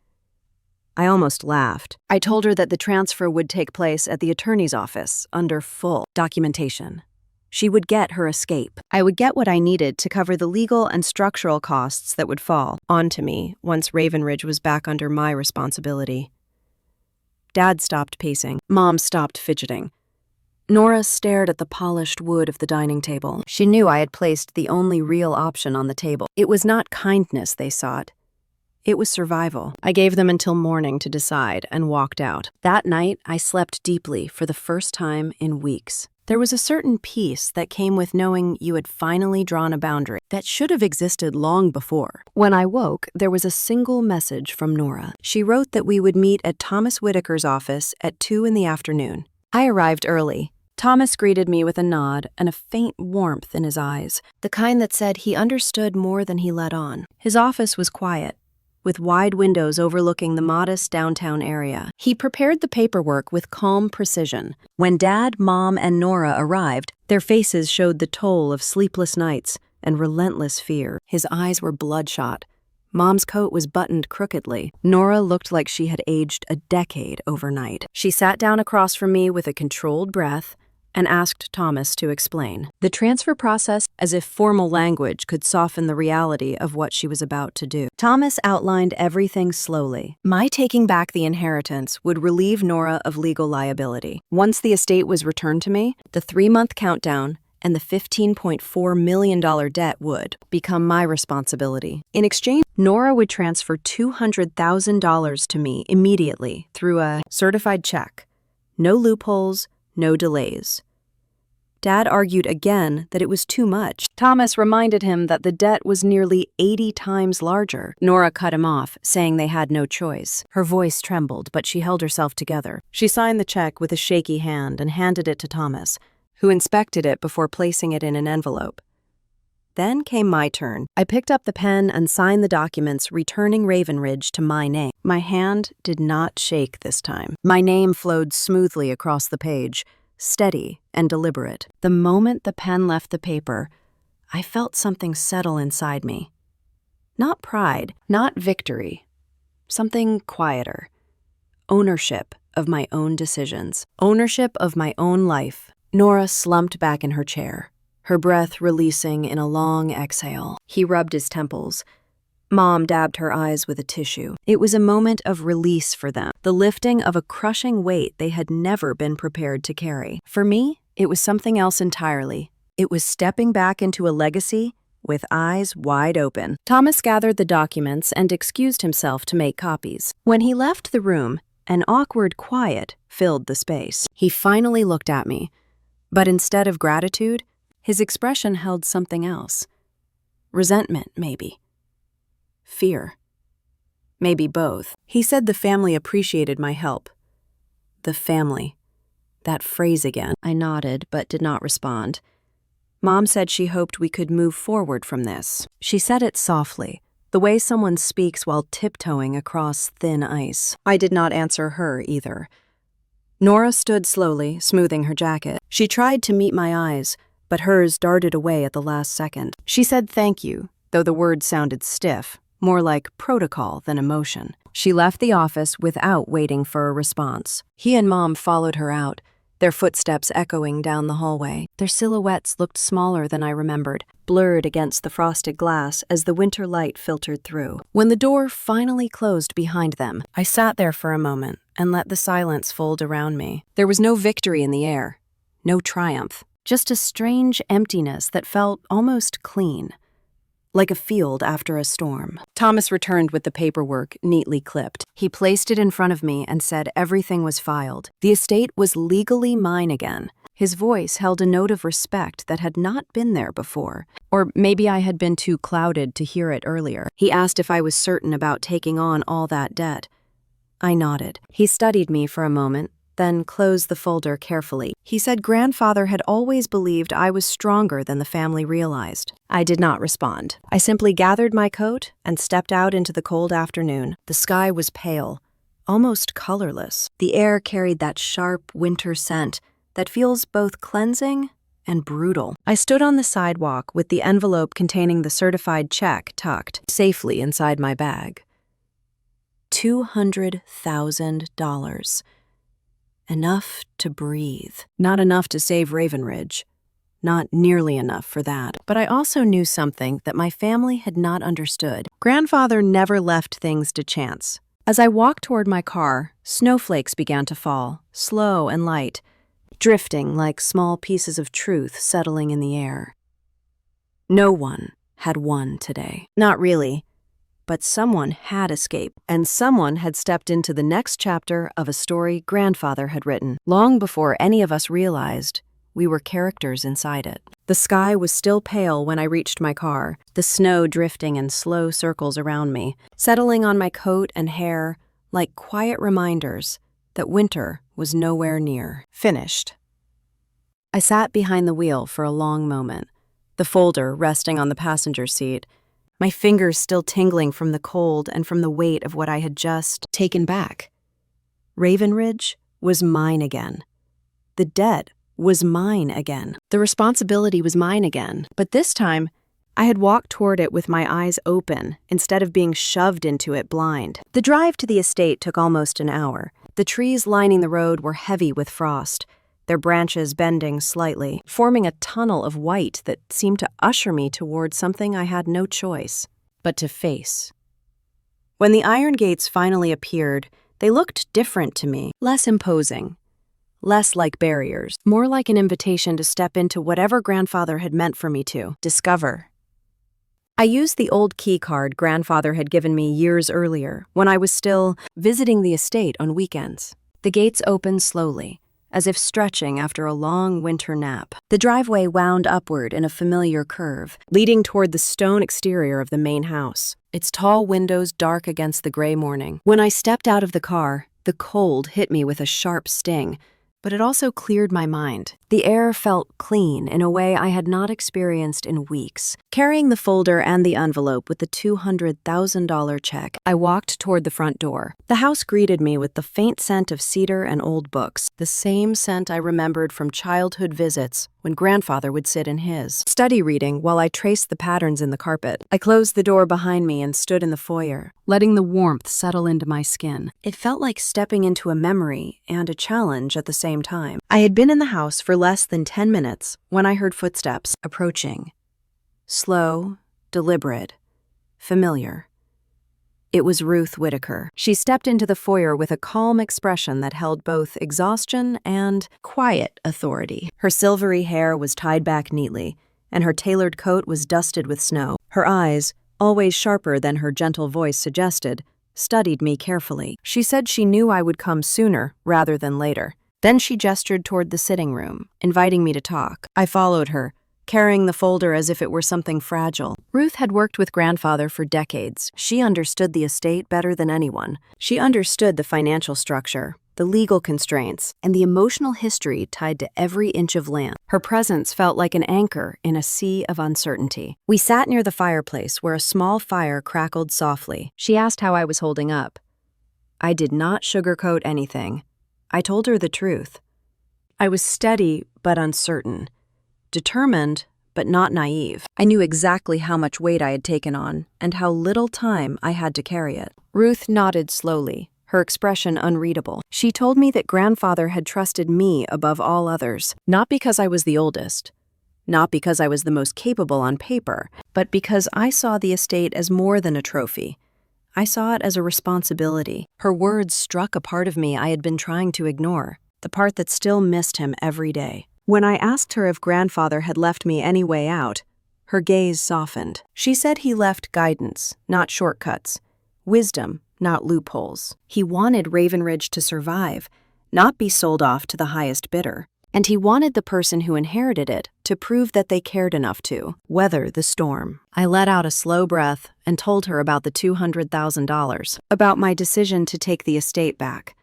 I almost laughed. I told her that the transfer would take place at the attorney's office under full documentation. She would get her escape. I would get what I needed to cover the legal and structural costs that would fall onto me once Ravenridge was back under my responsibility. Dad stopped pacing. Mom stopped fidgeting. Nora stared at the polished wood of the dining table. She knew I had placed the only real option on the table. It was not kindness they sought. It was survival. I gave them until morning to decide and walked out. That night, I slept deeply for the first time in weeks. There was a certain peace that came with knowing you had finally drawn a boundary that should have existed long before. When I woke, there was a single message from Nora. She wrote that we would meet at Thomas Whitaker's office at 2 p.m. I arrived early. Thomas greeted me with a nod and a faint warmth in his eyes, the kind that said he understood more than he let on. His office was quiet, with wide windows overlooking the modest downtown area. He prepared the paperwork with calm precision. When Dad, Mom, and Nora arrived, their faces showed the toll of sleepless nights and relentless fear. His eyes were bloodshot. Mom's coat was buttoned crookedly. Nora looked like she had aged a decade overnight. She sat down across from me with a controlled breath and asked Thomas to explain the transfer process as if formal language could soften the reality of what she was about to do. Thomas outlined everything slowly. My taking back the inheritance would relieve Nora of legal liability. Once the estate was returned to me, the 3-month countdown and the $15.4 million debt would become my responsibility. In exchange, Nora would transfer $200,000 to me immediately through a certified check. No loopholes, no delays. Dad argued again that it was too much. Thomas reminded him that the debt was nearly 80 times larger. Nora cut him off, saying they had no choice. Her voice trembled, but she held herself together. She signed the check with a shaky hand and handed it to Thomas, who inspected it before placing it in an envelope. Then came my turn. I picked up the pen and signed the documents, returning Ravenridge to my name. My hand did not shake this time. My name flowed smoothly across the page, steady and deliberate. The moment the pen left the paper, I felt something settle inside me. Not pride, not victory. Something quieter. Ownership of my own decisions. Ownership of my own life. Nora slumped back in her chair, her breath releasing in a long exhale. He rubbed his temples. Mom dabbed her eyes with a tissue. It was a moment of release for them, the lifting of a crushing weight they had never been prepared to carry. For me, it was something else entirely. It was stepping back into a legacy with eyes wide open. Thomas gathered the documents and excused himself to make copies. When he left the room, An awkward quiet filled the space. He finally looked at me, but instead of gratitude, his expression held something else. Resentment, maybe. Fear. Maybe both. He said the family appreciated my help. The family. That phrase again. I nodded, but did not respond. Mom said she hoped we could move forward from this. She said it softly, the way someone speaks while tiptoeing across thin ice. I did not answer her either. Nora stood slowly, smoothing her jacket. She tried to meet my eyes, but hers darted away at the last second. She said thank you, though the words sounded stiff, more like protocol than emotion. She left the office without waiting for a response. He and Mom followed her out, their footsteps echoing down the hallway. Their silhouettes looked smaller than I remembered, blurred against the frosted glass as the winter light filtered through. When the door finally closed behind them, I sat there for a moment and let the silence fold around me. There was no victory in the air, no triumph, just a strange emptiness that felt almost clean, like a field after a storm. Thomas returned with the paperwork neatly clipped. He placed it in front of me and said everything was filed. The estate was legally mine again. His voice held a note of respect that had not been there before. Or maybe I had been too clouded to hear it earlier. He asked if I was certain about taking on all that debt. I nodded. He studied me for a moment, then closed the folder carefully. He said grandfather had always believed I was stronger than the family realized. I did not respond. I simply gathered my coat and stepped out into the cold afternoon. The sky was pale, almost colorless. The air carried that sharp winter scent that feels both cleansing and brutal. I stood on the sidewalk with the envelope containing the certified check tucked safely inside my bag. $200,000. Enough to breathe. Not enough to save Raven Ridge. Not nearly enough for that. But I also knew something that my family had not understood. Grandfather never left things to chance. As I walked toward my car, snowflakes began to fall, slow and light, drifting like small pieces of truth settling in the air. No one had won today. Not really. But someone had escaped, and someone had stepped into the next chapter of a story grandfather had written, long before any of us realized we were characters inside it. The sky was still pale when I reached my car, the snow drifting in slow circles around me, settling on my coat and hair like quiet reminders that winter was nowhere near. Finished. I sat behind the wheel for a long moment, the folder resting on the passenger seat, my fingers still tingling from the cold and from the weight of what I had just taken back. Raven Ridge was mine again. The debt was mine again. The responsibility was mine again. But this time, I had walked toward it with my eyes open instead of being shoved into it blind. The drive to the estate took almost an hour. The trees lining the road were heavy with frost, their branches bending slightly, forming a tunnel of white that seemed to usher me toward something I had no choice but to face. When the iron gates finally appeared, they looked different to me, less imposing, less like barriers, more like an invitation to step into whatever grandfather had meant for me to discover. I used the old key card grandfather had given me years earlier when I was still visiting the estate on weekends. The gates opened slowly, as if stretching after a long winter nap. The driveway wound upward in a familiar curve, leading toward the stone exterior of the main house, its tall windows dark against the gray morning. When I stepped out of the car, the cold hit me with a sharp sting, but it also cleared my mind. The air felt clean in a way I had not experienced in weeks. Carrying the folder and the envelope with the $200,000 check, I walked toward the front door. The house greeted me with the faint scent of cedar and old books, the same scent I remembered from childhood visits when grandfather would sit in his study reading while I traced the patterns in the carpet. I closed the door behind me and stood in the foyer, letting the warmth settle into my skin. It felt like stepping into a memory and a challenge at the same time. I had been in the house for less than 10 minutes when I heard footsteps approaching. Slow, deliberate, familiar. It was Ruth Whitaker. She stepped into the foyer with a calm expression that held both exhaustion and quiet authority. Her silvery hair was tied back neatly, and her tailored coat was dusted with snow. Her eyes, always sharper than her gentle voice suggested, studied me carefully. She said she knew I would come sooner rather than later. Then she gestured toward the sitting room, inviting me to talk. I followed her, carrying the folder as if it were something fragile. Ruth had worked with grandfather for decades. She understood the estate better than anyone. She understood the financial structure, the legal constraints, and the emotional history tied to every inch of land. Her presence felt like an anchor in a sea of uncertainty. We sat near the fireplace where a small fire crackled softly. She asked how I was holding up. I did not sugarcoat anything. I told her the truth. I was steady but uncertain, determined but not naive. I knew exactly how much weight I had taken on and how little time I had to carry it. Ruth nodded slowly, her expression unreadable. She told me that grandfather had trusted me above all others, not because I was the oldest, not because I was the most capable on paper, but because I saw the estate as more than a trophy. I saw it as a responsibility. Her words struck a part of me I had been trying to ignore, the part that still missed him every day. When I asked her if grandfather had left me any way out, her gaze softened. She said he left guidance, not shortcuts, wisdom, not loopholes. He wanted Ravenridge to survive, not be sold off to the highest bidder. And he wanted the person who inherited it to prove that they cared enough to weather the storm. I let out a slow breath and told her about the $200,000, about my decision to take the estate back,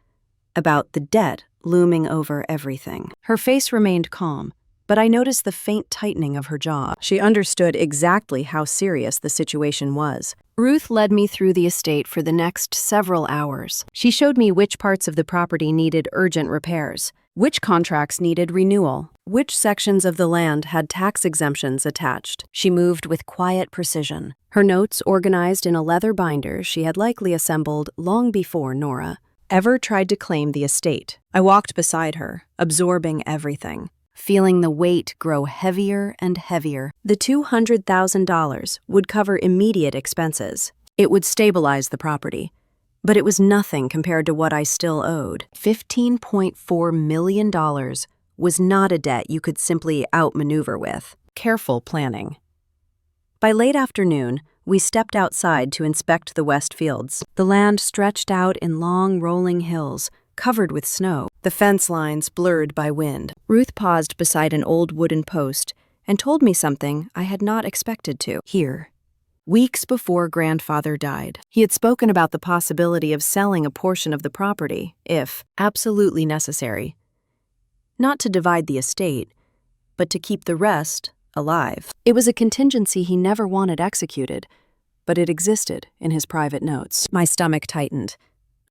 about the debt looming over everything. Her face remained calm, but I noticed the faint tightening of her jaw. She understood exactly how serious the situation was. Ruth led me through the estate for the next several hours. She showed me which parts of the property needed urgent repairs, which contracts needed renewal, which sections of the land had tax exemptions attached. She moved with quiet precision, her notes organized in a leather binder she had likely assembled long before Nora ever tried to claim the estate. I walked beside her, absorbing everything, feeling the weight grow heavier and heavier. The $200,000 would cover immediate expenses. It would stabilize the property. But it was nothing compared to what I still owed. $15.4 million was not a debt you could simply outmaneuver with. Careful planning. By late afternoon, we stepped outside to inspect the west fields. The land stretched out in long, rolling hills, covered with snow, the fence lines blurred by wind. Ruth paused beside an old wooden post and told me something I had not expected to hear. Weeks before grandfather died, he had spoken about the possibility of selling a portion of the property, if absolutely necessary. Not to divide the estate, but to keep the rest alive. It was a contingency he never wanted executed, but it existed in his private notes. My stomach tightened.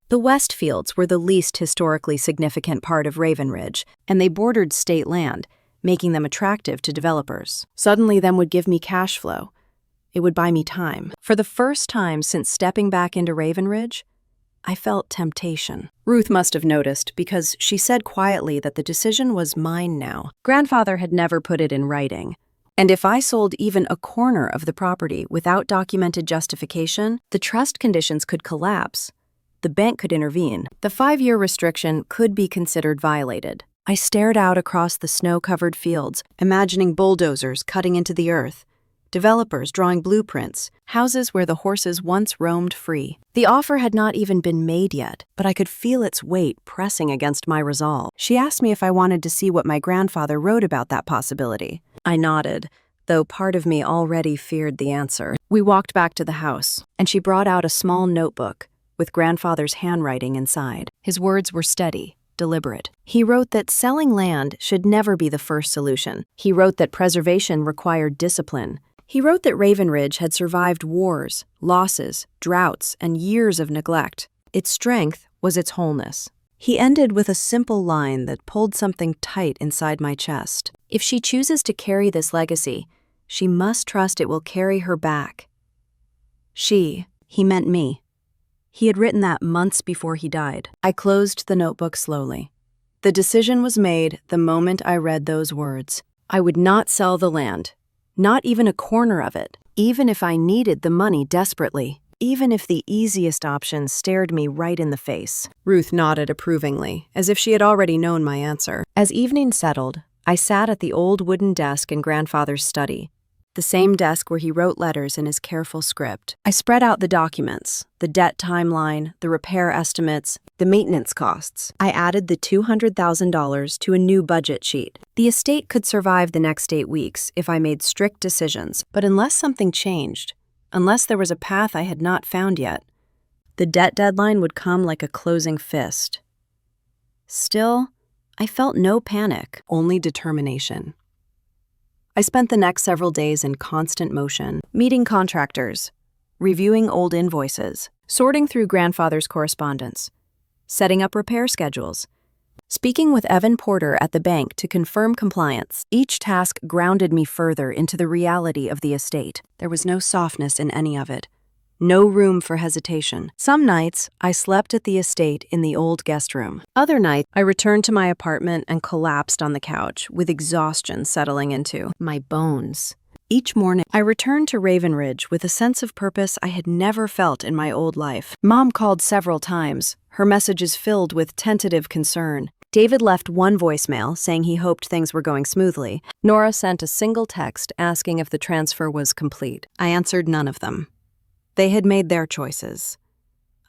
The Westfields were the least historically significant part of Ravenridge, and they bordered state land, making them attractive to developers. Suddenly, them would give me cash flow. It would buy me time. For the first time since stepping back into Ravenridge, I felt temptation. Ruth must have noticed because she said quietly that the decision was mine now. Grandfather had never put it in writing. And if I sold even a corner of the property without documented justification, the trust conditions could collapse. The bank could intervene. The 5-year restriction could be considered violated. I stared out across the snow-covered fields, imagining bulldozers cutting into the earth, developers drawing blueprints, houses where the horses once roamed free. The offer had not even been made yet, but I could feel its weight pressing against my resolve. She asked me if I wanted to see what my grandfather wrote about that possibility. I nodded, though part of me already feared the answer. We walked back to the house, and she brought out a small notebook with grandfather's handwriting inside. His words were steady, deliberate. He wrote that selling land should never be the first solution. He wrote that preservation required discipline. He wrote that Ravenridge had survived wars, losses, droughts, and years of neglect. Its strength was its wholeness. He ended with a simple line that pulled something tight inside my chest. If she chooses to carry this legacy, she must trust it will carry her back. He meant me. He had written that months before he died. I closed the notebook slowly. The decision was made the moment I read those words. I would not sell the land. Not even a corner of it, even if I needed the money desperately, even if the easiest option stared me right in the face. Ruth nodded approvingly, as if she had already known my answer. As evening settled, I sat at the old wooden desk in grandfather's study, the same desk where he wrote letters in his careful script. I spread out the documents, the debt timeline, the repair estimates, the maintenance costs. I added the $200,000 to a new budget sheet. The estate could survive the next 8 weeks if I made strict decisions, but unless something changed, unless there was a path I had not found yet, the debt deadline would come like a closing fist. Still, I felt no panic, only determination. I spent the next several days in constant motion, meeting contractors, reviewing old invoices, sorting through grandfather's correspondence, setting up repair schedules, speaking with Evan Porter at the bank to confirm compliance. Each task grounded me further into the reality of the estate. There was no softness in any of it. No room for hesitation. Some nights, I slept at the estate in the old guest room. Other nights, I returned to my apartment and collapsed on the couch, with exhaustion settling into my bones. Each morning, I returned to Raven Ridge with a sense of purpose I had never felt in my old life. Mom called several times, her messages filled with tentative concern. David left one voicemail saying he hoped things were going smoothly. Nora sent a single text asking if the transfer was complete. I answered none of them. They had made their choices.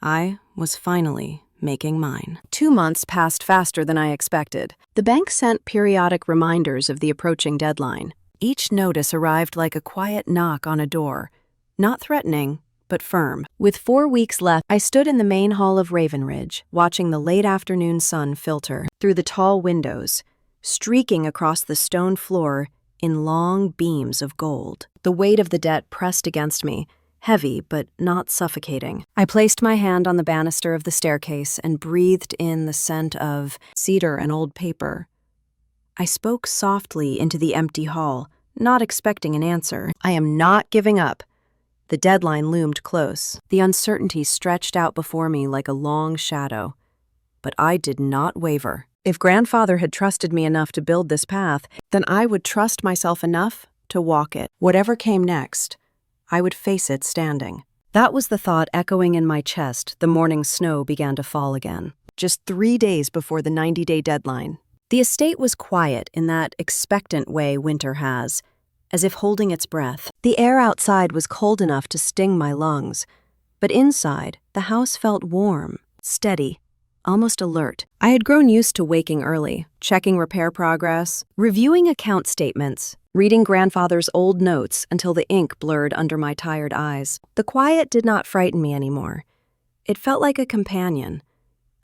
I was finally making mine. 2 months passed faster than I expected. The bank sent periodic reminders of the approaching deadline. Each notice arrived like a quiet knock on a door, not threatening, but firm. With 4 weeks left, I stood in the main hall of Raven Ridge, watching the late afternoon sun filter through the tall windows, streaking across the stone floor in long beams of gold. The weight of the debt pressed against me, heavy but not suffocating. I placed my hand on the banister of the staircase and breathed in the scent of cedar and old paper. I spoke softly into the empty hall, not expecting an answer. I am not giving up. The deadline loomed close. The uncertainty stretched out before me like a long shadow. But I did not waver. If grandfather had trusted me enough to build this path, then I would trust myself enough to walk it. Whatever came next, I would face it standing. That was the thought echoing in my chest the morning snow began to fall again. Just 3 days before the 90-day deadline. The estate was quiet in that expectant way winter has, as if holding its breath. The air outside was cold enough to sting my lungs, but inside, the house felt warm, steady, almost alert. I had grown used to waking early, checking repair progress, reviewing account statements, reading grandfather's old notes until the ink blurred under my tired eyes. The quiet did not frighten me anymore. It felt like a companion,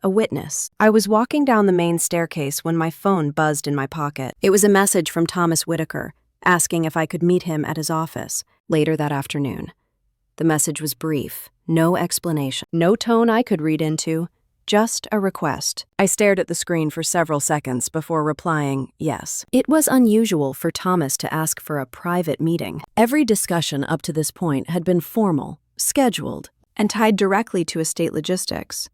a witness. I was walking down the main staircase when my phone buzzed in my pocket. It was a message from Thomas Whitaker, asking if I could meet him at his office later that afternoon. The message was brief, no explanation, no tone I could read into, just a request. I stared at the screen for several seconds before replying yes. It was unusual for Thomas to ask for a private meeting. Every discussion up to this point had been formal, scheduled, and tied directly to estate logistics.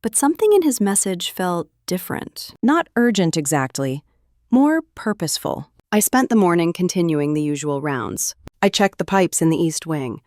But something in his message felt different. Not urgent exactly, more purposeful. I spent the morning continuing the usual rounds. I checked the pipes in the east wing.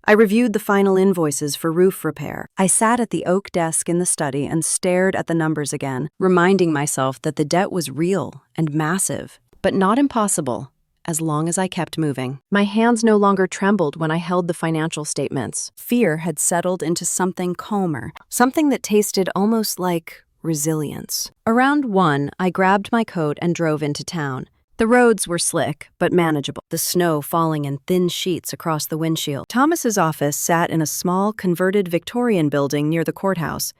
I reviewed the final invoices for roof repair. I sat at the oak desk in the study and stared at the numbers again, reminding myself that the debt was real and massive, but not impossible, as long as I kept moving. My hands no longer trembled when I held the financial statements. Fear had settled into something calmer, something that tasted almost like resilience. Around 1, I grabbed my coat and drove into town. The roads were slick, but manageable, the snow falling in thin sheets across the windshield. Thomas's office sat in a small, converted Victorian building near the courthouse,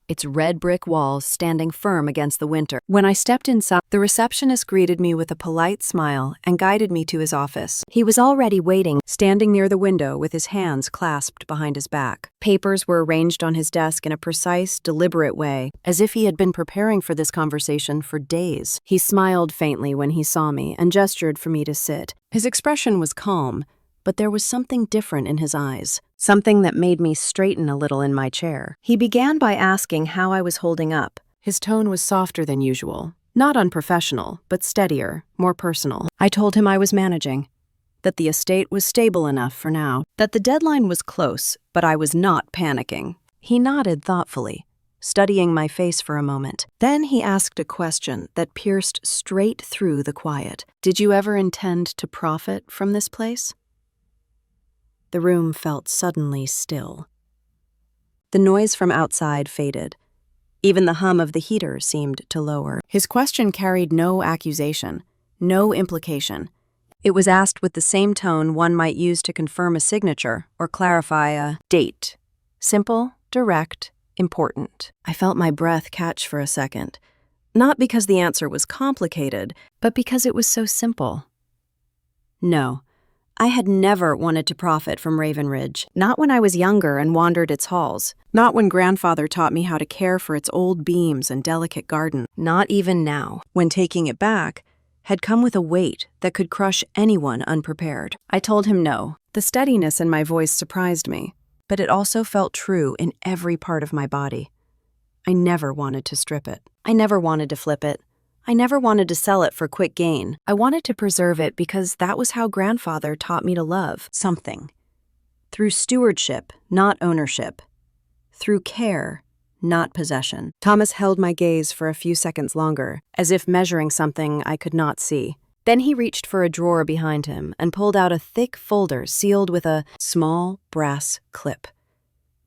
its red brick walls standing firm against the winter. When I stepped inside, the receptionist greeted me with a polite smile and guided me to his office. He was already waiting, standing near the window with his hands clasped behind his back. Papers were arranged on his desk in a precise, deliberate way, as if he had been preparing for this conversation for days. He smiled faintly when he saw me and gestured for me to sit. His expression was calm, but there was something different in his eyes, something that made me straighten a little in my chair. He began by asking how I was holding up. His tone was softer than usual, not unprofessional, but steadier, more personal. I told him I was managing, that the estate was stable enough for now, that the deadline was close, but I was not panicking. He nodded thoughtfully. studying my face for a moment. Then he asked a question that pierced straight through the quiet. "Did you ever intend to profit from this place?" The room felt suddenly still. The noise from outside faded. Even the hum of the heater seemed to lower. His question carried no accusation, no implication. It was asked with the same tone one might use to confirm a signature or clarify a date. Simple, direct, important. I felt my breath catch for a second. Not because the answer was complicated, but because it was so simple. No, I had never wanted to profit from Raven Ridge. Not when I was younger and wandered its halls. Not when grandfather taught me how to care for its old beams and delicate garden. Not even now, when taking it back had come with a weight that could crush anyone unprepared. I told him no. The steadiness in my voice surprised me, but it also felt true in every part of my body. I never wanted to strip it. I never wanted to flip it. I never wanted to sell it for quick gain. I wanted to preserve it because that was how grandfather taught me to love something. Through stewardship, not ownership. Through care, not possession. Thomas held my gaze for a few seconds longer, as if measuring something I could not see. Then he reached for a drawer behind him and pulled out a thick folder sealed with a small brass clip.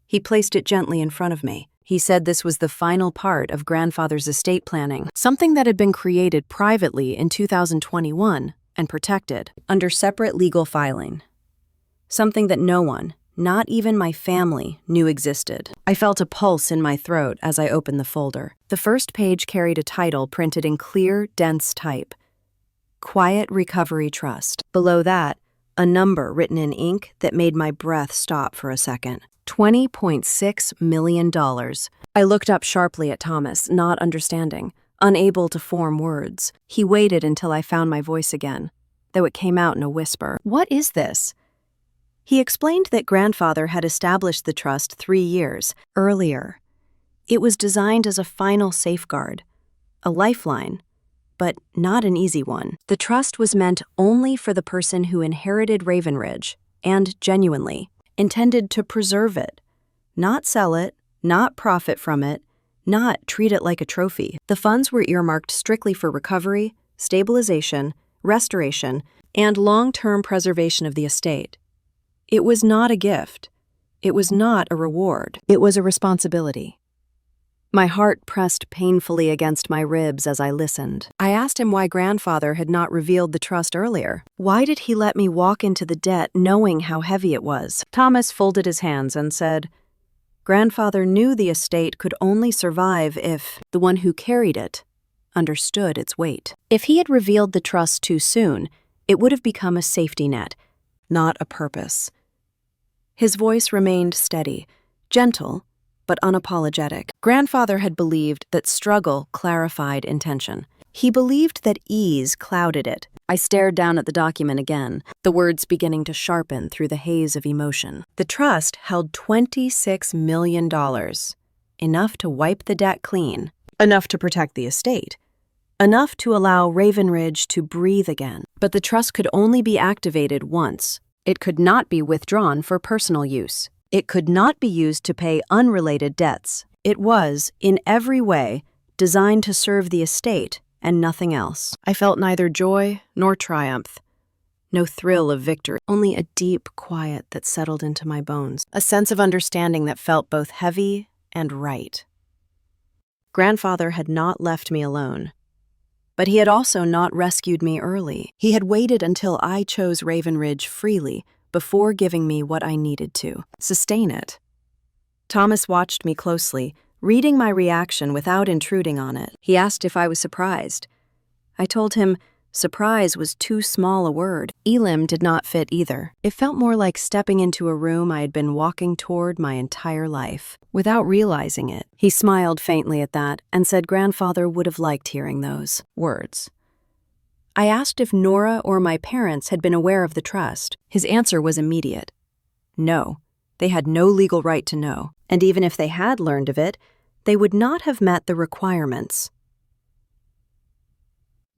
He placed it gently in front of me. He said this was the final part of grandfather's estate planning, something that had been created privately in 2021 and protected under separate legal filing. Something that no one, not even my family, knew existed. I felt a pulse in my throat as I opened the folder. The first page carried a title printed in clear, dense type. Quiet Recovery Trust. Below that, a number written in ink that made my breath stop for a second. $20.6 million. I looked up sharply at Thomas, not understanding, unable to form words. He waited until I found my voice again, though it came out in a whisper. "What is this?" He explained that grandfather had established the trust 3 years earlier. It was designed as a final safeguard, a lifeline, but not an easy one. The trust was meant only for the person who inherited Raven Ridge, and genuinely intended to preserve it, not sell it, not profit from it, not treat it like a trophy. The funds were earmarked strictly for recovery, stabilization, restoration, and long-term preservation of the estate. It was not a gift. It was not a reward. It was a responsibility. My heart pressed painfully against my ribs as I listened. I asked him why grandfather had not revealed the trust earlier. Why did he let me walk into the debt knowing how heavy it was? Thomas folded his hands and said, "Grandfather knew the estate could only survive if the one who carried it understood its weight. If he had revealed the trust too soon, it would have become a safety net, not a purpose." His voice remained steady, gentle, but unapologetic. Grandfather had believed that struggle clarified intention. He believed that ease clouded it. I stared down at the document again, the words beginning to sharpen through the haze of emotion. The trust held $26 million, enough to wipe the debt clean, enough to protect the estate, enough to allow Raven Ridge to breathe again. But the trust could only be activated once. It could not be withdrawn for personal use. It could not be used to pay unrelated debts. It was, in every way, designed to serve the estate and nothing else. I felt neither joy nor triumph, no thrill of victory, only a deep quiet that settled into my bones, a sense of understanding that felt both heavy and right. Grandfather had not left me alone, but he had also not rescued me early. He had waited until I chose Raven Ridge freely before giving me what I needed to sustain it. Thomas watched me closely, reading my reaction without intruding on it. He asked if I was surprised. I told him surprise was too small a word. Elim did not fit either. It felt more like stepping into a room I had been walking toward my entire life, without realizing it. He smiled faintly at that and said grandfather would have liked hearing those words. I asked if Nora or my parents had been aware of the trust. His answer was immediate. No, they had no legal right to know, and even if they had learned of it, they would not have met the requirements.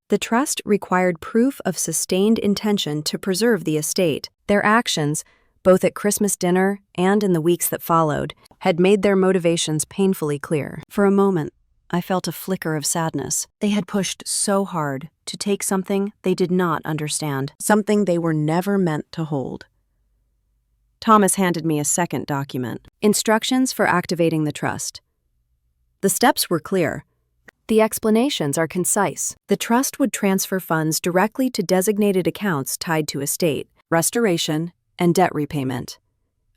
The trust required proof of sustained intention to preserve the estate. Their actions, both at Christmas dinner and in the weeks that followed, had made their motivations painfully clear. For a moment, I felt a flicker of sadness. They had pushed so hard to take something they did not understand, something they were never meant to hold. Thomas handed me a second document. Instructions for activating the trust. The steps were clear. The explanations are concise. The trust would transfer funds directly to designated accounts tied to estate, restoration, and debt repayment.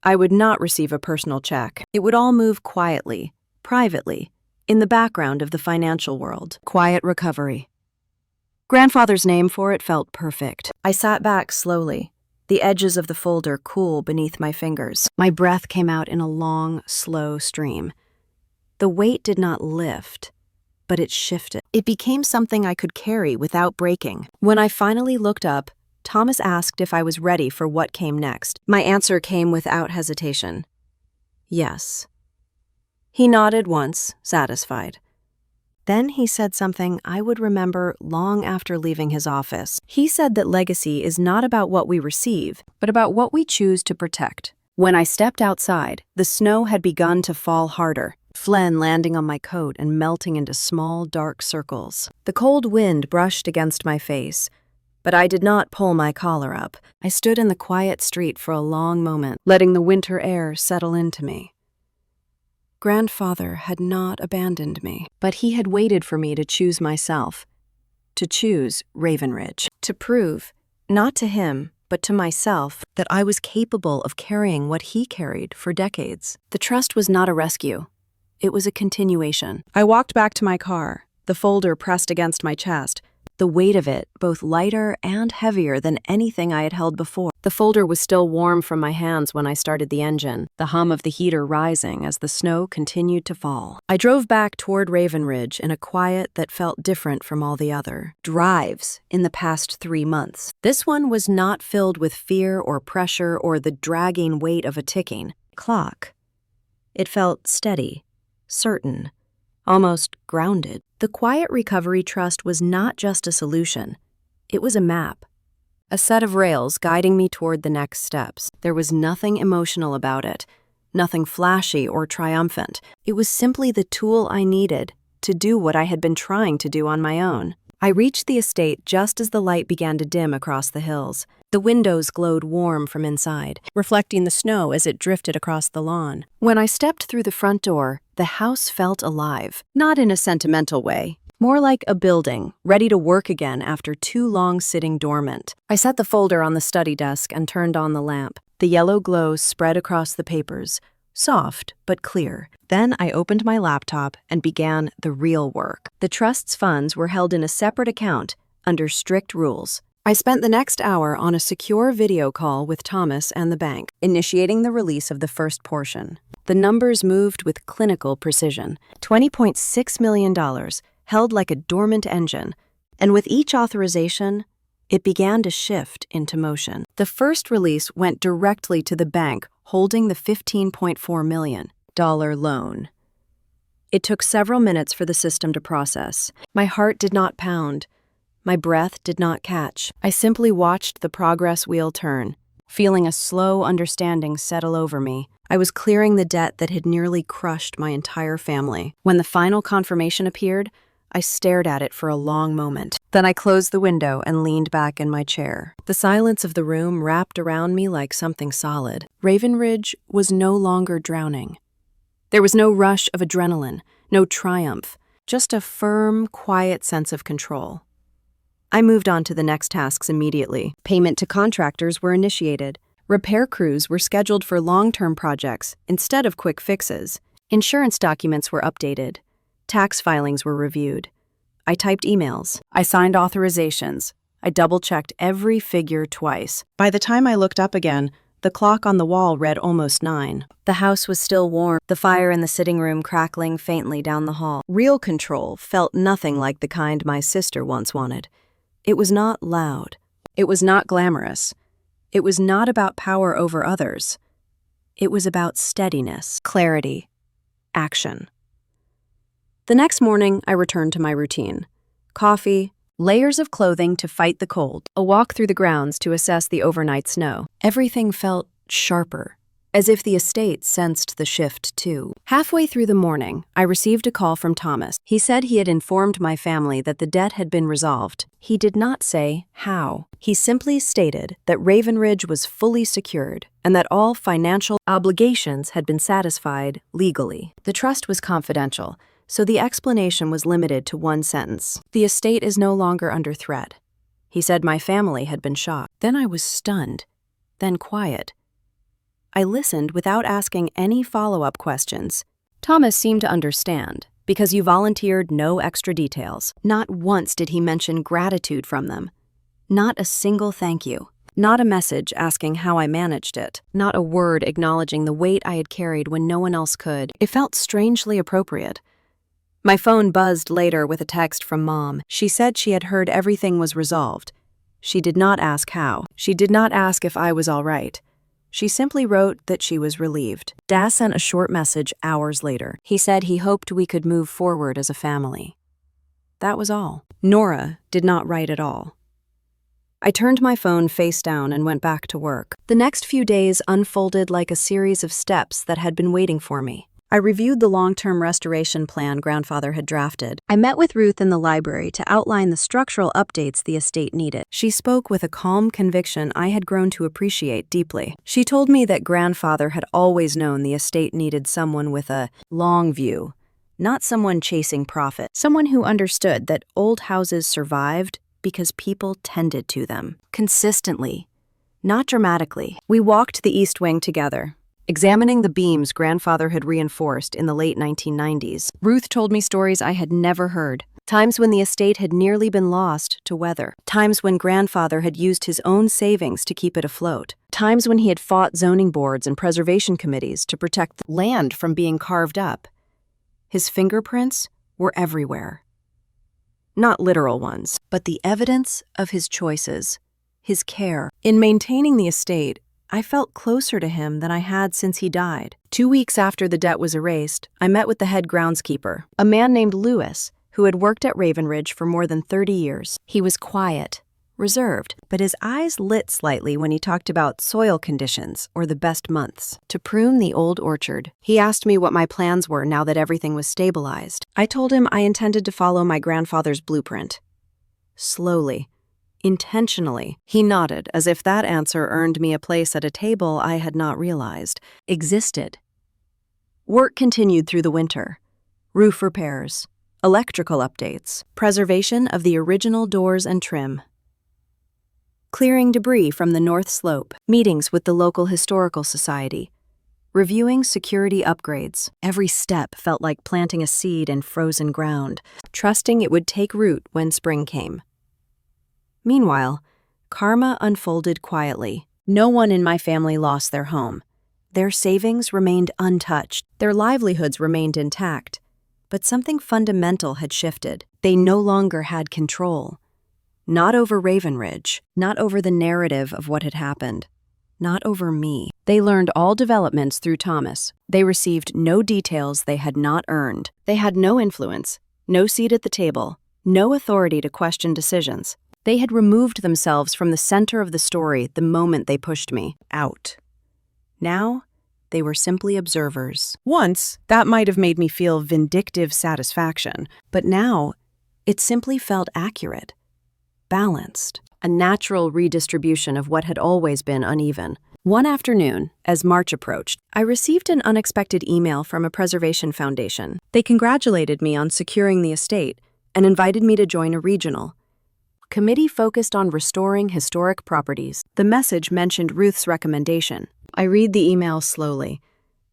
I would not receive a personal check. It would all move quietly, privately, in the background of the financial world. Quiet recovery. Grandfather's name for it felt perfect. I sat back slowly, the edges of the folder cool beneath my fingers. My breath came out in a long, slow stream. The weight did not lift, but it shifted. It became something I could carry without breaking. When I finally looked up, Thomas asked if I was ready for what came next. My answer came without hesitation. Yes. He nodded once, satisfied. Then he said something I would remember long after leaving his office. He said that legacy is not about what we receive, but about what we choose to protect. When I stepped outside, the snow had begun to fall harder, phlegm landing on my coat and melting into small, dark circles. The cold wind brushed against my face, but I did not pull my collar up. I stood in the quiet street for a long moment, letting the winter air settle into me. Grandfather had not abandoned me, but he had waited for me to choose myself, to choose Ravenridge, to prove, not to him, but to myself, that I was capable of carrying what he carried for decades. The trust was not a rescue. It was a continuation. I walked back to my car, the folder pressed against my chest, the weight of it both lighter and heavier than anything I had held before. The folder was still warm from my hands when I started the engine, the hum of the heater rising as the snow continued to fall. I drove back toward Ravenridge in a quiet that felt different from all the other drives in the past 3 months. This one was not filled with fear or pressure or the dragging weight of a ticking clock. It felt steady, certain, almost grounded. The Quiet Recovery Trust was not just a solution. It was a map, a set of rails guiding me toward the next steps. There was nothing emotional about it, nothing flashy or triumphant. It was simply the tool I needed to do what I had been trying to do on my own. I reached the estate just as the light began to dim across the hills. The windows glowed warm from inside, reflecting the snow as it drifted across the lawn. When I stepped through the front door, the house felt alive, not in a sentimental way, more like a building, ready to work again after too long sitting dormant. I set the folder on the study desk and turned on the lamp. The yellow glow spread across the papers, soft but clear. Then I opened my laptop and began the real work. The trust's funds were held in a separate account under strict rules. I spent the next hour on a secure video call with Thomas and the bank, initiating the release of the first portion. The numbers moved with clinical precision. $20.6 million, held like a dormant engine, and with each authorization, it began to shift into motion. The first release went directly to the bank holding the $15.4 million loan. It took several minutes for the system to process. My heart did not pound. My breath did not catch. I simply watched the progress wheel turn, feeling a slow understanding settle over me. I was clearing the debt that had nearly crushed my entire family. When the final confirmation appeared, I stared at it for a long moment. Then I closed the window and leaned back in my chair. The silence of the room wrapped around me like something solid. Ravenridge was no longer drowning. There was no rush of adrenaline, no triumph, just a firm, quiet sense of control. I moved on to the next tasks immediately. Payment to contractors were initiated. Repair crews were scheduled for long-term projects instead of quick fixes. Insurance documents were updated. Tax filings were reviewed. I typed emails. I signed authorizations. I double-checked every figure twice. By the time I looked up again, the clock on the wall read almost 9. The house was still warm, the fire in the sitting room crackling faintly down the hall. Real control felt nothing like the kind my sister once wanted. It was not loud. It was not glamorous. It was not about power over others. It was about steadiness, clarity, action. The next morning, I returned to my routine. Coffee, layers of clothing to fight the cold, a walk through the grounds to assess the overnight snow. Everything felt sharper, as if the estate sensed the shift too. Halfway through the morning, I received a call from Thomas. He said he had informed my family that the debt had been resolved. He did not say how. He simply stated that Ravenridge was fully secured and that all financial obligations had been satisfied legally. The trust was confidential, so the explanation was limited to one sentence. The estate is no longer under threat. He said my family had been shocked. Then I was stunned, then quiet. I listened without asking any follow-up questions. Thomas seemed to understand, because you volunteered no extra details. Not once did he mention gratitude from them. Not a single thank you. Not a message asking how I managed it. Not a word acknowledging the weight I had carried when no one else could. It felt strangely appropriate. My phone buzzed later with a text from Mom. She said she had heard everything was resolved. She did not ask how. She did not ask if I was all right. She simply wrote that she was relieved. Dad sent a short message hours later. He said he hoped we could move forward as a family. That was all. Nora did not write at all. I turned my phone face down and went back to work. The next few days unfolded like a series of steps that had been waiting for me. I reviewed the long-term restoration plan Grandfather had drafted. I met with Ruth in the library to outline the structural updates the estate needed. She spoke with a calm conviction I had grown to appreciate deeply. She told me that Grandfather had always known the estate needed someone with a long view, not someone chasing profit, someone who understood that old houses survived because people tended to them, consistently, not dramatically. We walked the East Wing together, examining the beams Grandfather had reinforced in the late 1990s. Ruth told me stories I had never heard. Times when the estate had nearly been lost to weather. Times when Grandfather had used his own savings to keep it afloat. Times when he had fought zoning boards and preservation committees to protect the land from being carved up. His fingerprints were everywhere. Not literal ones, but the evidence of his choices, his care. In maintaining the estate, I felt closer to him than I had since he died. 2 weeks after the debt was erased, I met with the head groundskeeper, a man named Lewis, who had worked at Ravenridge for more than 30 years. He was quiet, reserved, but his eyes lit slightly when he talked about soil conditions or the best months to prune the old orchard. He asked me what my plans were now that everything was stabilized. I told him I intended to follow my grandfather's blueprint. Slowly, intentionally. He nodded, as if that answer earned me a place at a table I had not realized existed. Work continued through the winter. Roof repairs, electrical updates, preservation of the original doors and trim, clearing debris from the north slope, meetings with the local historical society, reviewing security upgrades. Every step felt like planting a seed in frozen ground, trusting it would take root when spring came. Meanwhile, karma unfolded quietly. No one in my family lost their home. Their savings remained untouched. Their livelihoods remained intact. But something fundamental had shifted. They no longer had control. Not over Ravenridge, not over the narrative of what had happened, not over me. They learned all developments through Thomas. They received no details they had not earned. They had no influence, no seat at the table, no authority to question decisions. They had removed themselves from the center of the story the moment they pushed me out. Now, they were simply observers. Once, that might have made me feel vindictive satisfaction, but now, it simply felt accurate, balanced, a natural redistribution of what had always been uneven. One afternoon, as March approached, I received an unexpected email from a preservation foundation. They congratulated me on securing the estate and invited me to join a regional committee focused on restoring historic properties. The message mentioned Ruth's recommendation. I read the email slowly,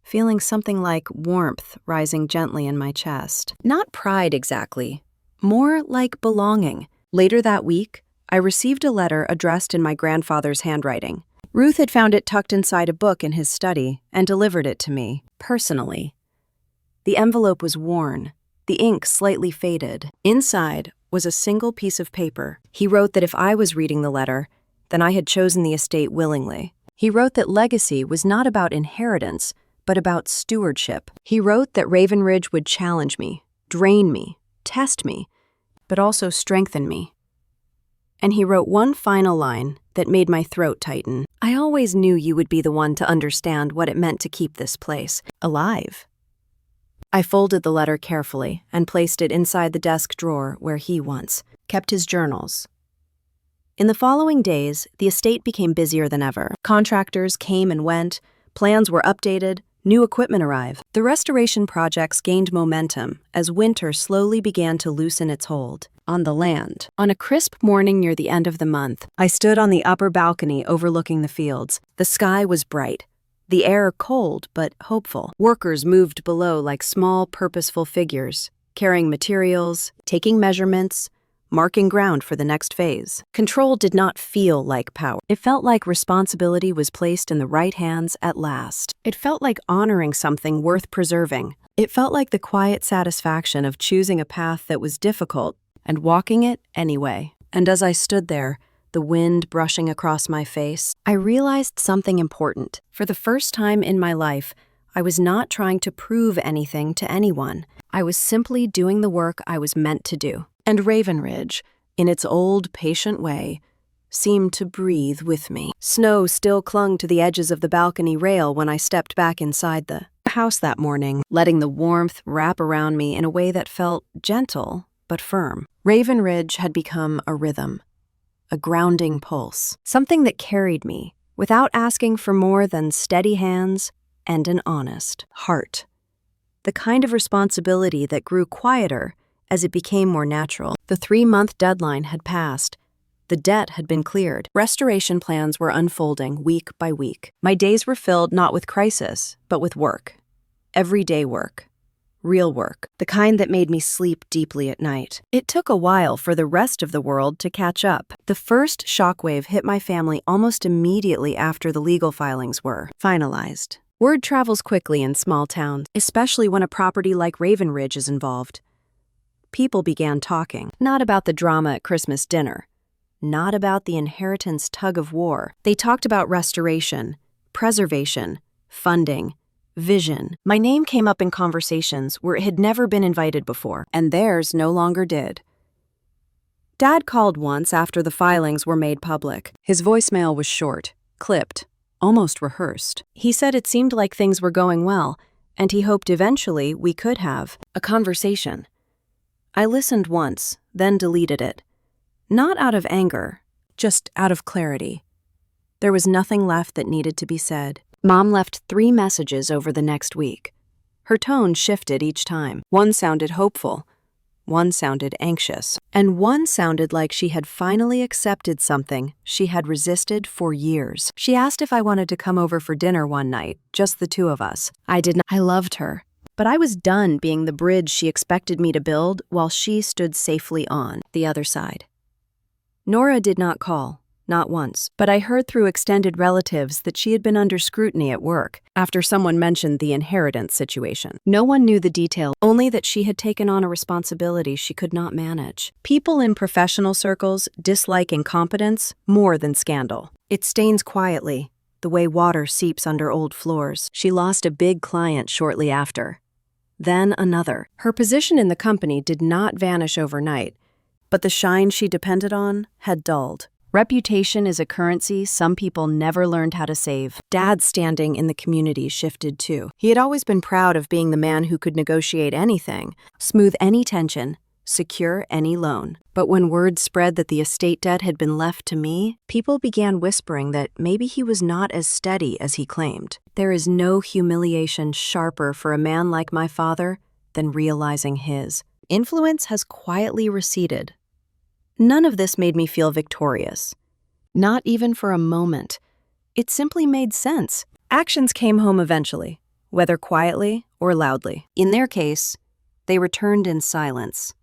feeling something like warmth rising gently in my chest. Not pride exactly, more like belonging. Later that week, I received a letter addressed in my grandfather's handwriting. Ruth had found it tucked inside a book in his study and delivered it to me, personally. The envelope was worn, the ink slightly faded. Inside was a single piece of paper. He wrote that if I was reading the letter, then I had chosen the estate willingly. He wrote that legacy was not about inheritance, but about stewardship. He wrote that Ravenridge would challenge me, drain me, test me, but also strengthen me. And he wrote one final line that made my throat tighten. I always knew you would be the one to understand what it meant to keep this place alive. I folded the letter carefully and placed it inside the desk drawer where he once kept his journals. In the following days, the estate became busier than ever. Contractors came and went, plans were updated, new equipment arrived. The restoration projects gained momentum as winter slowly began to loosen its hold on the land. On a crisp morning near the end of the month, I stood on the upper balcony overlooking the fields. The sky was bright, the air cold but hopeful. Workers moved below like small, purposeful figures, carrying materials, taking measurements, marking ground for the next phase. Control did not feel like power. It felt like responsibility was placed in the right hands at last. It felt like honoring something worth preserving. It felt like the quiet satisfaction of choosing a path that was difficult and walking it anyway. And as I stood there, the wind brushing across my face, I realized something important. For the first time in my life, I was not trying to prove anything to anyone. I was simply doing the work I was meant to do. And Raven Ridge, in its old, patient way, seemed to breathe with me. Snow still clung to the edges of the balcony rail when I stepped back inside the house that morning, letting the warmth wrap around me in a way that felt gentle but firm. Raven Ridge had become a rhythm, a grounding pulse, something that carried me without asking for more than steady hands and an honest heart. The kind of responsibility that grew quieter as it became more natural. The 3-month deadline had passed. The debt had been cleared. Restoration plans were unfolding week by week. My days were filled not with crisis, but with work. Everyday work. Real work. The kind that made me sleep deeply at night. It took a while for the rest of the world to catch up. The first shockwave hit my family almost immediately after the legal filings were finalized. Word travels quickly in small towns, especially when a property like Raven Ridge is involved. People began talking, not about the drama at Christmas dinner, not about the inheritance tug-of-war. They talked about restoration, preservation, funding, vision. My name came up in conversations where it had never been invited before, and theirs no longer did. Dad called once after the filings were made public. His voicemail was short, clipped, almost rehearsed. He said it seemed like things were going well, and he hoped eventually we could have a conversation. I listened once, then deleted it. Not out of anger, just out of clarity. There was nothing left that needed to be said. Mom left 3 messages over the next week. Her tone shifted each time. One sounded hopeful, one sounded anxious, and one sounded like she had finally accepted something she had resisted for years. She asked if I wanted to come over for dinner one night, just the 2 of us. I did not. I loved her. But I was done being the bridge she expected me to build while she stood safely on the other side. Nora did not call, not once, but I heard through extended relatives that she had been under scrutiny at work after someone mentioned the inheritance situation. No one knew the detail, only that she had taken on a responsibility she could not manage. People in professional circles dislike incompetence more than scandal. It stains quietly, the way water seeps under old floors. She lost a big client shortly after. Then another. Her position in the company did not vanish overnight, but the shine she depended on had dulled. Reputation is a currency some people never learned how to save. Dad's standing in the community shifted too. He had always been proud of being the man who could negotiate anything, smooth any tension, secure any loan. But when word spread that the estate debt had been left to me, people began whispering that maybe he was not as steady as he claimed. There is no humiliation sharper for a man like my father than realizing his influence has quietly receded. None of this made me feel victorious. Not even for a moment. It simply made sense. Actions came home eventually, whether quietly or loudly. In their case, they returned in silence.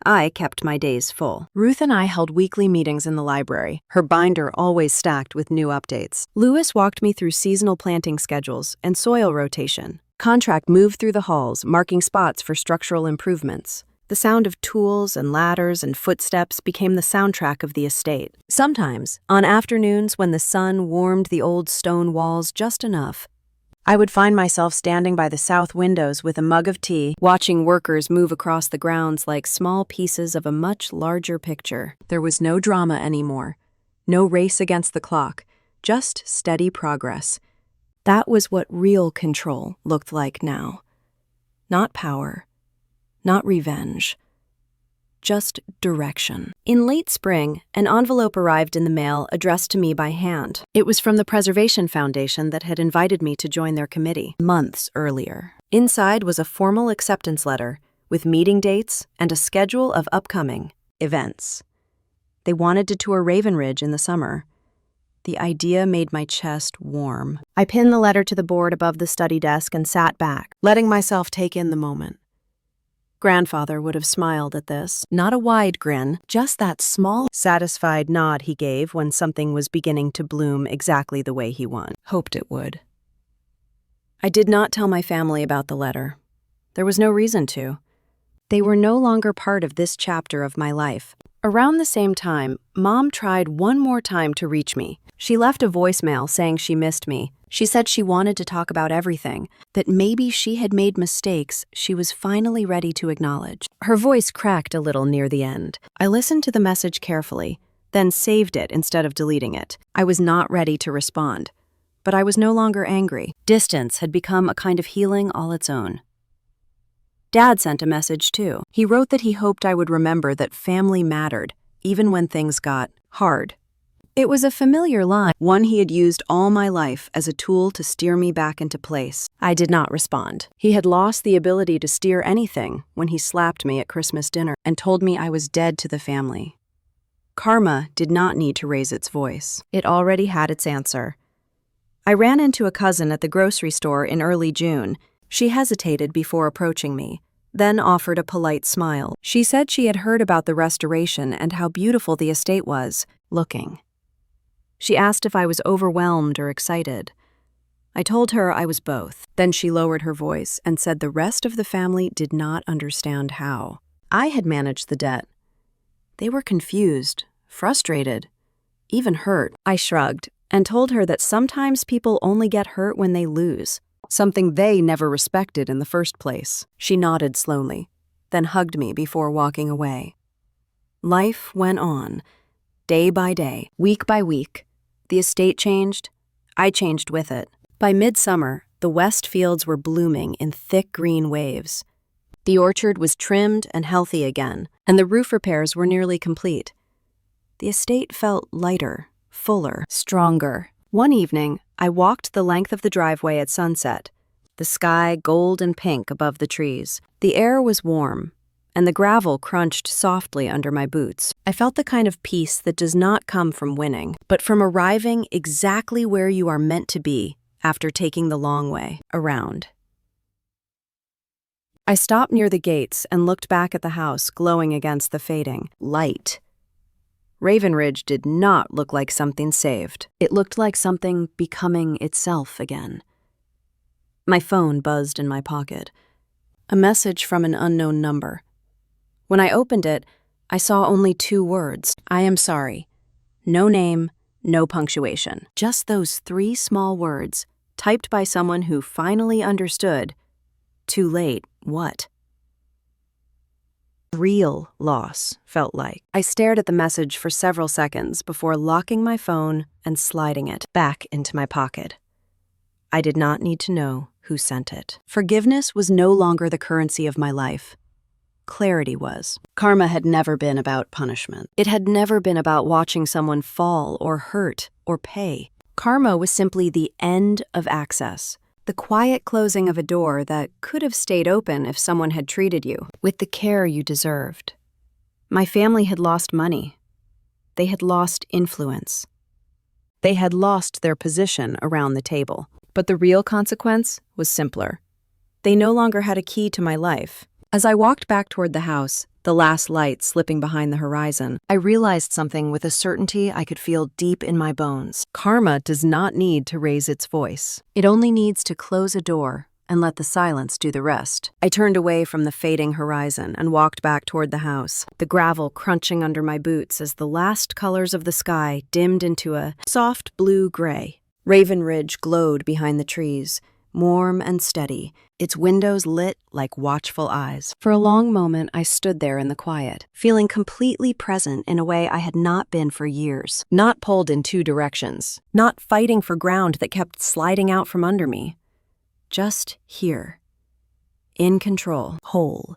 I kept my days full. Ruth and I held weekly meetings in the library, her binder always stacked with new updates. Lewis walked me through seasonal planting schedules and soil rotation. Contract moved through the halls, marking spots for structural improvements. The sound of tools and ladders and footsteps became the soundtrack of the estate. Sometimes, on afternoons when the sun warmed the old stone walls just enough, I would find myself standing by the south windows with a mug of tea, watching workers move across the grounds like small pieces of a much larger picture. There was no drama anymore. No race against the clock, just steady progress. That was what real control looked like now. Not power, not revenge, just direction. In late spring, an envelope arrived in the mail addressed to me by hand. It was from the Preservation Foundation that had invited me to join their committee months earlier. Inside was a formal acceptance letter with meeting dates and a schedule of upcoming events. They wanted to tour Raven Ridge in the summer. The idea made my chest warm. I pinned the letter to the board above the study desk and sat back, letting myself take in the moment. Grandfather would have smiled at this. Not a wide grin, just that small, satisfied nod he gave when something was beginning to bloom exactly the way he hoped it would. I did not tell my family about the letter. There was no reason to. They were no longer part of this chapter of my life. Around the same time, Mom tried one more time to reach me. She left a voicemail saying she missed me. She said she wanted to talk about everything, that maybe she had made mistakes she was finally ready to acknowledge. Her voice cracked a little near the end. I listened to the message carefully, then saved it instead of deleting it. I was not ready to respond, but I was no longer angry. Distance had become a kind of healing all its own. Dad sent a message too. He wrote that he hoped I would remember that family mattered, even when things got hard. It was a familiar line, one he had used all my life as a tool to steer me back into place. I did not respond. He had lost the ability to steer anything when he slapped me at Christmas dinner and told me I was dead to the family. Karma did not need to raise its voice. It already had its answer. I ran into a cousin at the grocery store in early June. She hesitated before approaching me, then offered a polite smile. She said she had heard about the restoration and how beautiful the estate was looking. She asked if I was overwhelmed or excited. I told her I was both. Then she lowered her voice and said the rest of the family did not understand how. I had managed the debt. They were confused, frustrated, even hurt. I shrugged and told her that sometimes people only get hurt when they lose, something they never respected in the first place. She nodded slowly, then hugged me before walking away. Life went on, day by day, week by week. The estate changed. I changed with it. By midsummer, the west fields were blooming in thick green waves. The orchard was trimmed and healthy again, and the roof repairs were nearly complete. The estate felt lighter, fuller, stronger. One evening, I walked the length of the driveway at sunset, the sky gold and pink above the trees. The air was warm, and the gravel crunched softly under my boots. I felt the kind of peace that does not come from winning, but from arriving exactly where you are meant to be after taking the long way around. I stopped near the gates and looked back at the house glowing against the fading light. Raven Ridge did not look like something saved. It looked like something becoming itself again. My phone buzzed in my pocket. A message from an unknown number. When I opened it, I saw only 2 words. I am sorry. No name, no punctuation. Just those 3 small words, typed by someone who finally understood. Too late, what? Real loss, felt like. I stared at the message for several seconds before locking my phone and sliding it back into my pocket. I did not need to know who sent it. Forgiveness was no longer the currency of my life. Clarity was. Karma had never been about punishment. It had never been about watching someone fall or hurt or pay. Karma was simply the end of access, the quiet closing of a door that could have stayed open if someone had treated you with the care you deserved. My family had lost money. They had lost influence. They had lost their position around the table. But the real consequence was simpler. They no longer had a key to my life. As I walked back toward the house, the last light slipping behind the horizon, I realized something with a certainty I could feel deep in my bones. Karma does not need to raise its voice. It only needs to close a door and let the silence do the rest. I turned away from the fading horizon and walked back toward the house, the gravel crunching under my boots as the last colors of the sky dimmed into a soft blue-gray. Raven Ridge glowed behind the trees, warm and steady, its windows lit like watchful eyes. For a long moment, I stood there in the quiet, feeling completely present in a way I had not been for years. Not pulled in two directions, not fighting for ground that kept sliding out from under me. Just here. In control, whole.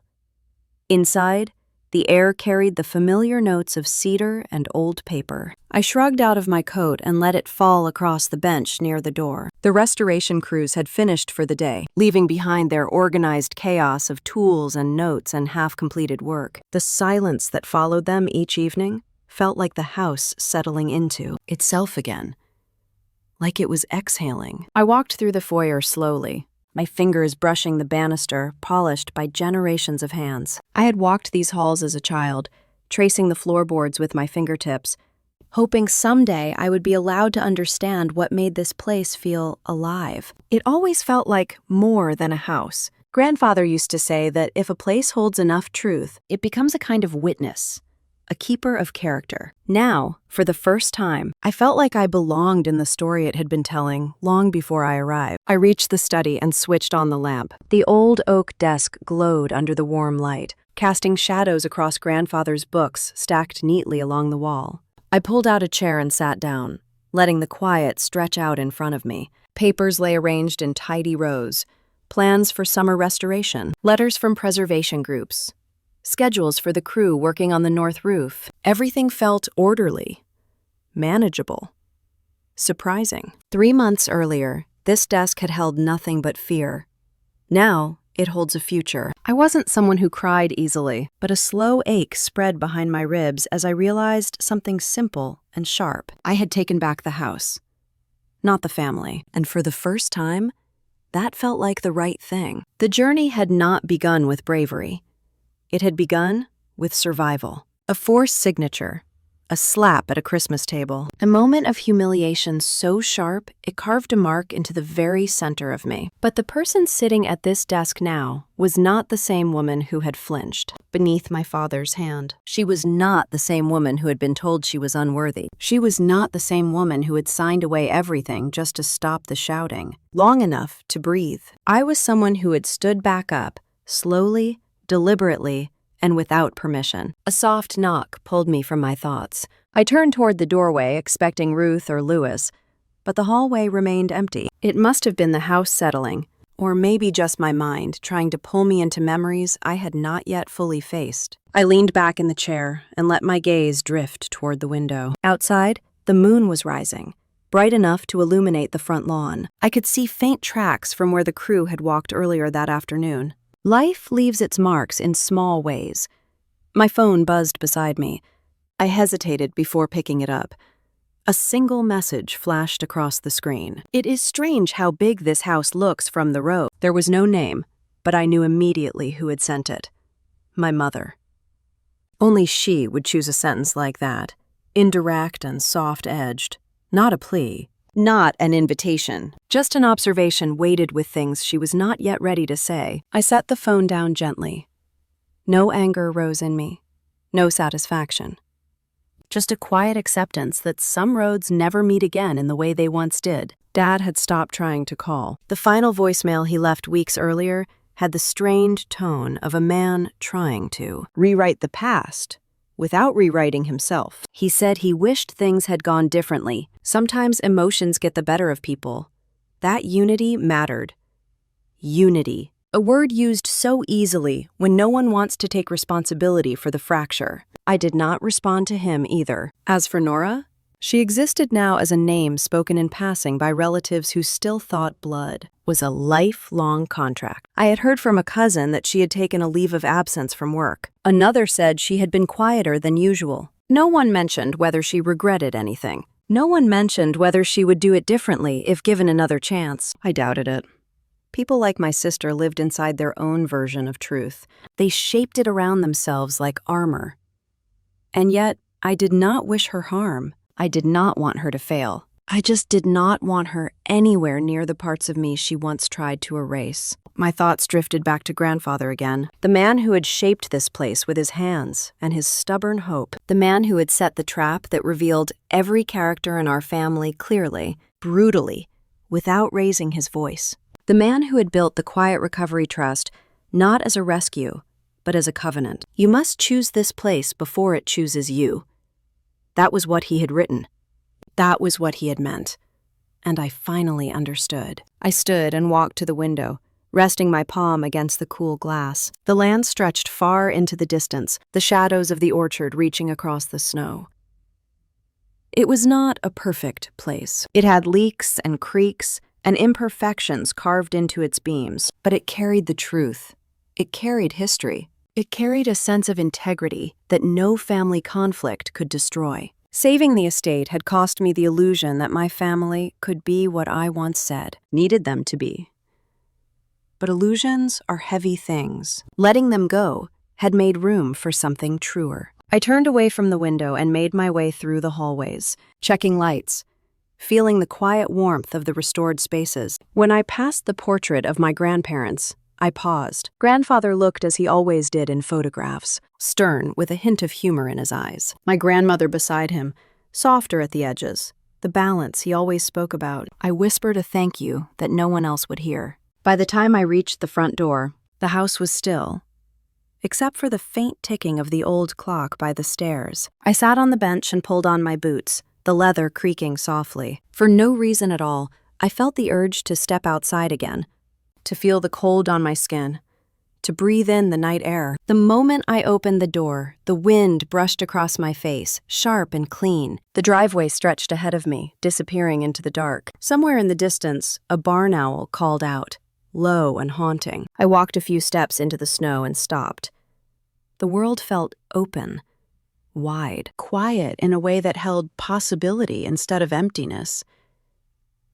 Inside, the air carried the familiar notes of cedar and old paper. I shrugged out of my coat and let it fall across the bench near the door. The restoration crews had finished for the day, leaving behind their organized chaos of tools and notes and half-completed work. The silence that followed them each evening felt like the house settling into itself again, like it was exhaling. I walked through the foyer slowly, my fingers brushing the banister polished by generations of hands. I had walked these halls as a child, tracing the floorboards with my fingertips, hoping someday I would be allowed to understand what made this place feel alive. It always felt like more than a house. Grandfather used to say that if a place holds enough truth, it becomes a kind of witness, a keeper of character. Now, for the first time, I felt like I belonged in the story it had been telling long before I arrived. I reached the study and switched on the lamp. The old oak desk glowed under the warm light, casting shadows across Grandfather's books stacked neatly along the wall. I pulled out a chair and sat down, letting the quiet stretch out in front of me. Papers lay arranged in tidy rows, plans for summer restoration, letters from preservation groups, schedules for the crew working on the north roof. Everything felt orderly, manageable, surprising. 3 months earlier, this desk had held nothing but fear. Now, it holds a future. I wasn't someone who cried easily, but a slow ache spread behind my ribs as I realized something simple and sharp. I had taken back the house, not the family, and for the first time, that felt like the right thing. The journey had not begun with bravery. It had begun with survival. A forced signature, a slap at a Christmas table, a moment of humiliation so sharp it carved a mark into the very center of me. But the person sitting at this desk now was not the same woman who had flinched beneath my father's hand. She was not the same woman who had been told she was unworthy. She was not the same woman who had signed away everything just to stop the shouting, long enough to breathe. I was someone who had stood back up, slowly, deliberately, and without permission. A soft knock pulled me from my thoughts. I turned toward the doorway, expecting Ruth or Louis, but the hallway remained empty. It must have been the house settling, or maybe just my mind trying to pull me into memories I had not yet fully faced. I leaned back in the chair and let my gaze drift toward the window. Outside, the moon was rising, bright enough to illuminate the front lawn. I could see faint tracks from where the crew had walked earlier that afternoon. Life leaves its marks in small ways. My phone buzzed beside me. I hesitated before picking it up. A single message flashed across the screen. It is strange how big this house looks from the road. There was no name, but I knew immediately who had sent it. My mother. Only she would choose a sentence like that, indirect and soft-edged. Not a plea. Not an invitation, just an observation weighted with things she was not yet ready to say. I set the phone down gently. No anger rose in me, no satisfaction. Just a quiet acceptance that some roads never meet again in the way they once did. Dad had stopped trying to call. The final voicemail he left weeks earlier had the strained tone of a man trying to rewrite the past without rewriting himself. He said he wished things had gone differently. Sometimes emotions get the better of people. That unity mattered. Unity, a word used so easily when no one wants to take responsibility for the fracture. I did not respond to him either. As for Nora, she existed now as a name spoken in passing by relatives who still thought blood was a lifelong contract. I had heard from a cousin that she had taken a leave of absence from work. Another said she had been quieter than usual. No one mentioned whether she regretted anything. No one mentioned whether she would do it differently if given another chance. I doubted it. People like my sister lived inside their own version of truth. They shaped it around themselves like armor. And yet, I did not wish her harm. I did not want her to fail. I just did not want her anywhere near the parts of me she once tried to erase. My thoughts drifted back to Grandfather again, the man who had shaped this place with his hands and his stubborn hope, the man who had set the trap that revealed every character in our family clearly, brutally, without raising his voice. The man who had built the Quiet Recovery Trust, not as a rescue, but as a covenant. You must choose this place before it chooses you. That was what he had written. That was what he had meant. And I finally understood. I stood and walked to the window, resting my palm against the cool glass. The land stretched far into the distance, the shadows of the orchard reaching across the snow. It was not a perfect place. It had leaks and creaks and imperfections carved into its beams, but it carried the truth. It carried history. It carried a sense of integrity that no family conflict could destroy. Saving the estate had cost me the illusion that my family could be what I once said, needed them to be. But illusions are heavy things. Letting them go had made room for something truer. I turned away from the window and made my way through the hallways, checking lights, feeling the quiet warmth of the restored spaces. When I passed the portrait of my grandparents, I paused. Grandfather looked as he always did in photographs, stern with a hint of humor in his eyes. My grandmother beside him, softer at the edges, the balance he always spoke about. I whispered a thank you that no one else would hear. By the time I reached the front door, the house was still, except for the faint ticking of the old clock by the stairs. I sat on the bench and pulled on my boots, the leather creaking softly. For no reason at all, I felt the urge to step outside again, to feel the cold on my skin, to breathe in the night air. The moment I opened the door, the wind brushed across my face, sharp and clean. The driveway stretched ahead of me, disappearing into the dark. Somewhere in the distance, a barn owl called out, low and haunting. I walked a few steps into the snow and stopped. The world felt open, wide, quiet in a way that held possibility instead of emptiness.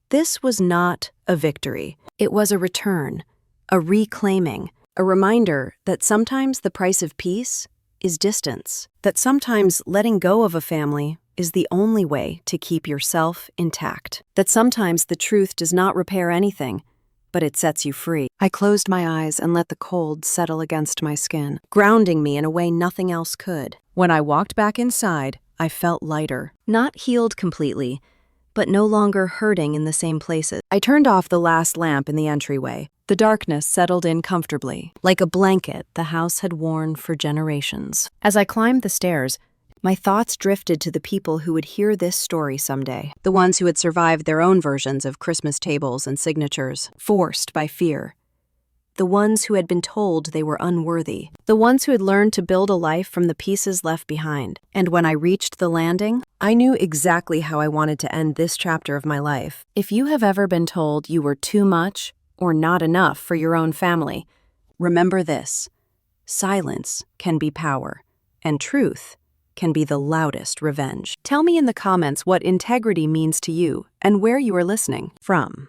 This was not a victory. It was a return, a reclaiming, a reminder that sometimes the price of peace is distance, that sometimes letting go of a family is the only way to keep yourself intact, that sometimes the truth does not repair anything, but it sets you free. I closed my eyes and let the cold settle against my skin, grounding me in a way nothing else could. When I walked back inside, I felt lighter, not healed completely, but no longer hurting in the same places. I turned off the last lamp in the entryway. The darkness settled in comfortably, like a blanket the house had worn for generations. As I climbed the stairs, my thoughts drifted to the people who would hear this story someday, the ones who had survived their own versions of Christmas tables and signatures, forced by fear, the ones who had been told they were unworthy, the ones who had learned to build a life from the pieces left behind. And when I reached the landing, I knew exactly how I wanted to end this chapter of my life. If you have ever been told you were too much or not enough for your own family, remember this: silence can be power, and truth can be the loudest revenge. Tell me in the comments what integrity means to you and where you are listening from.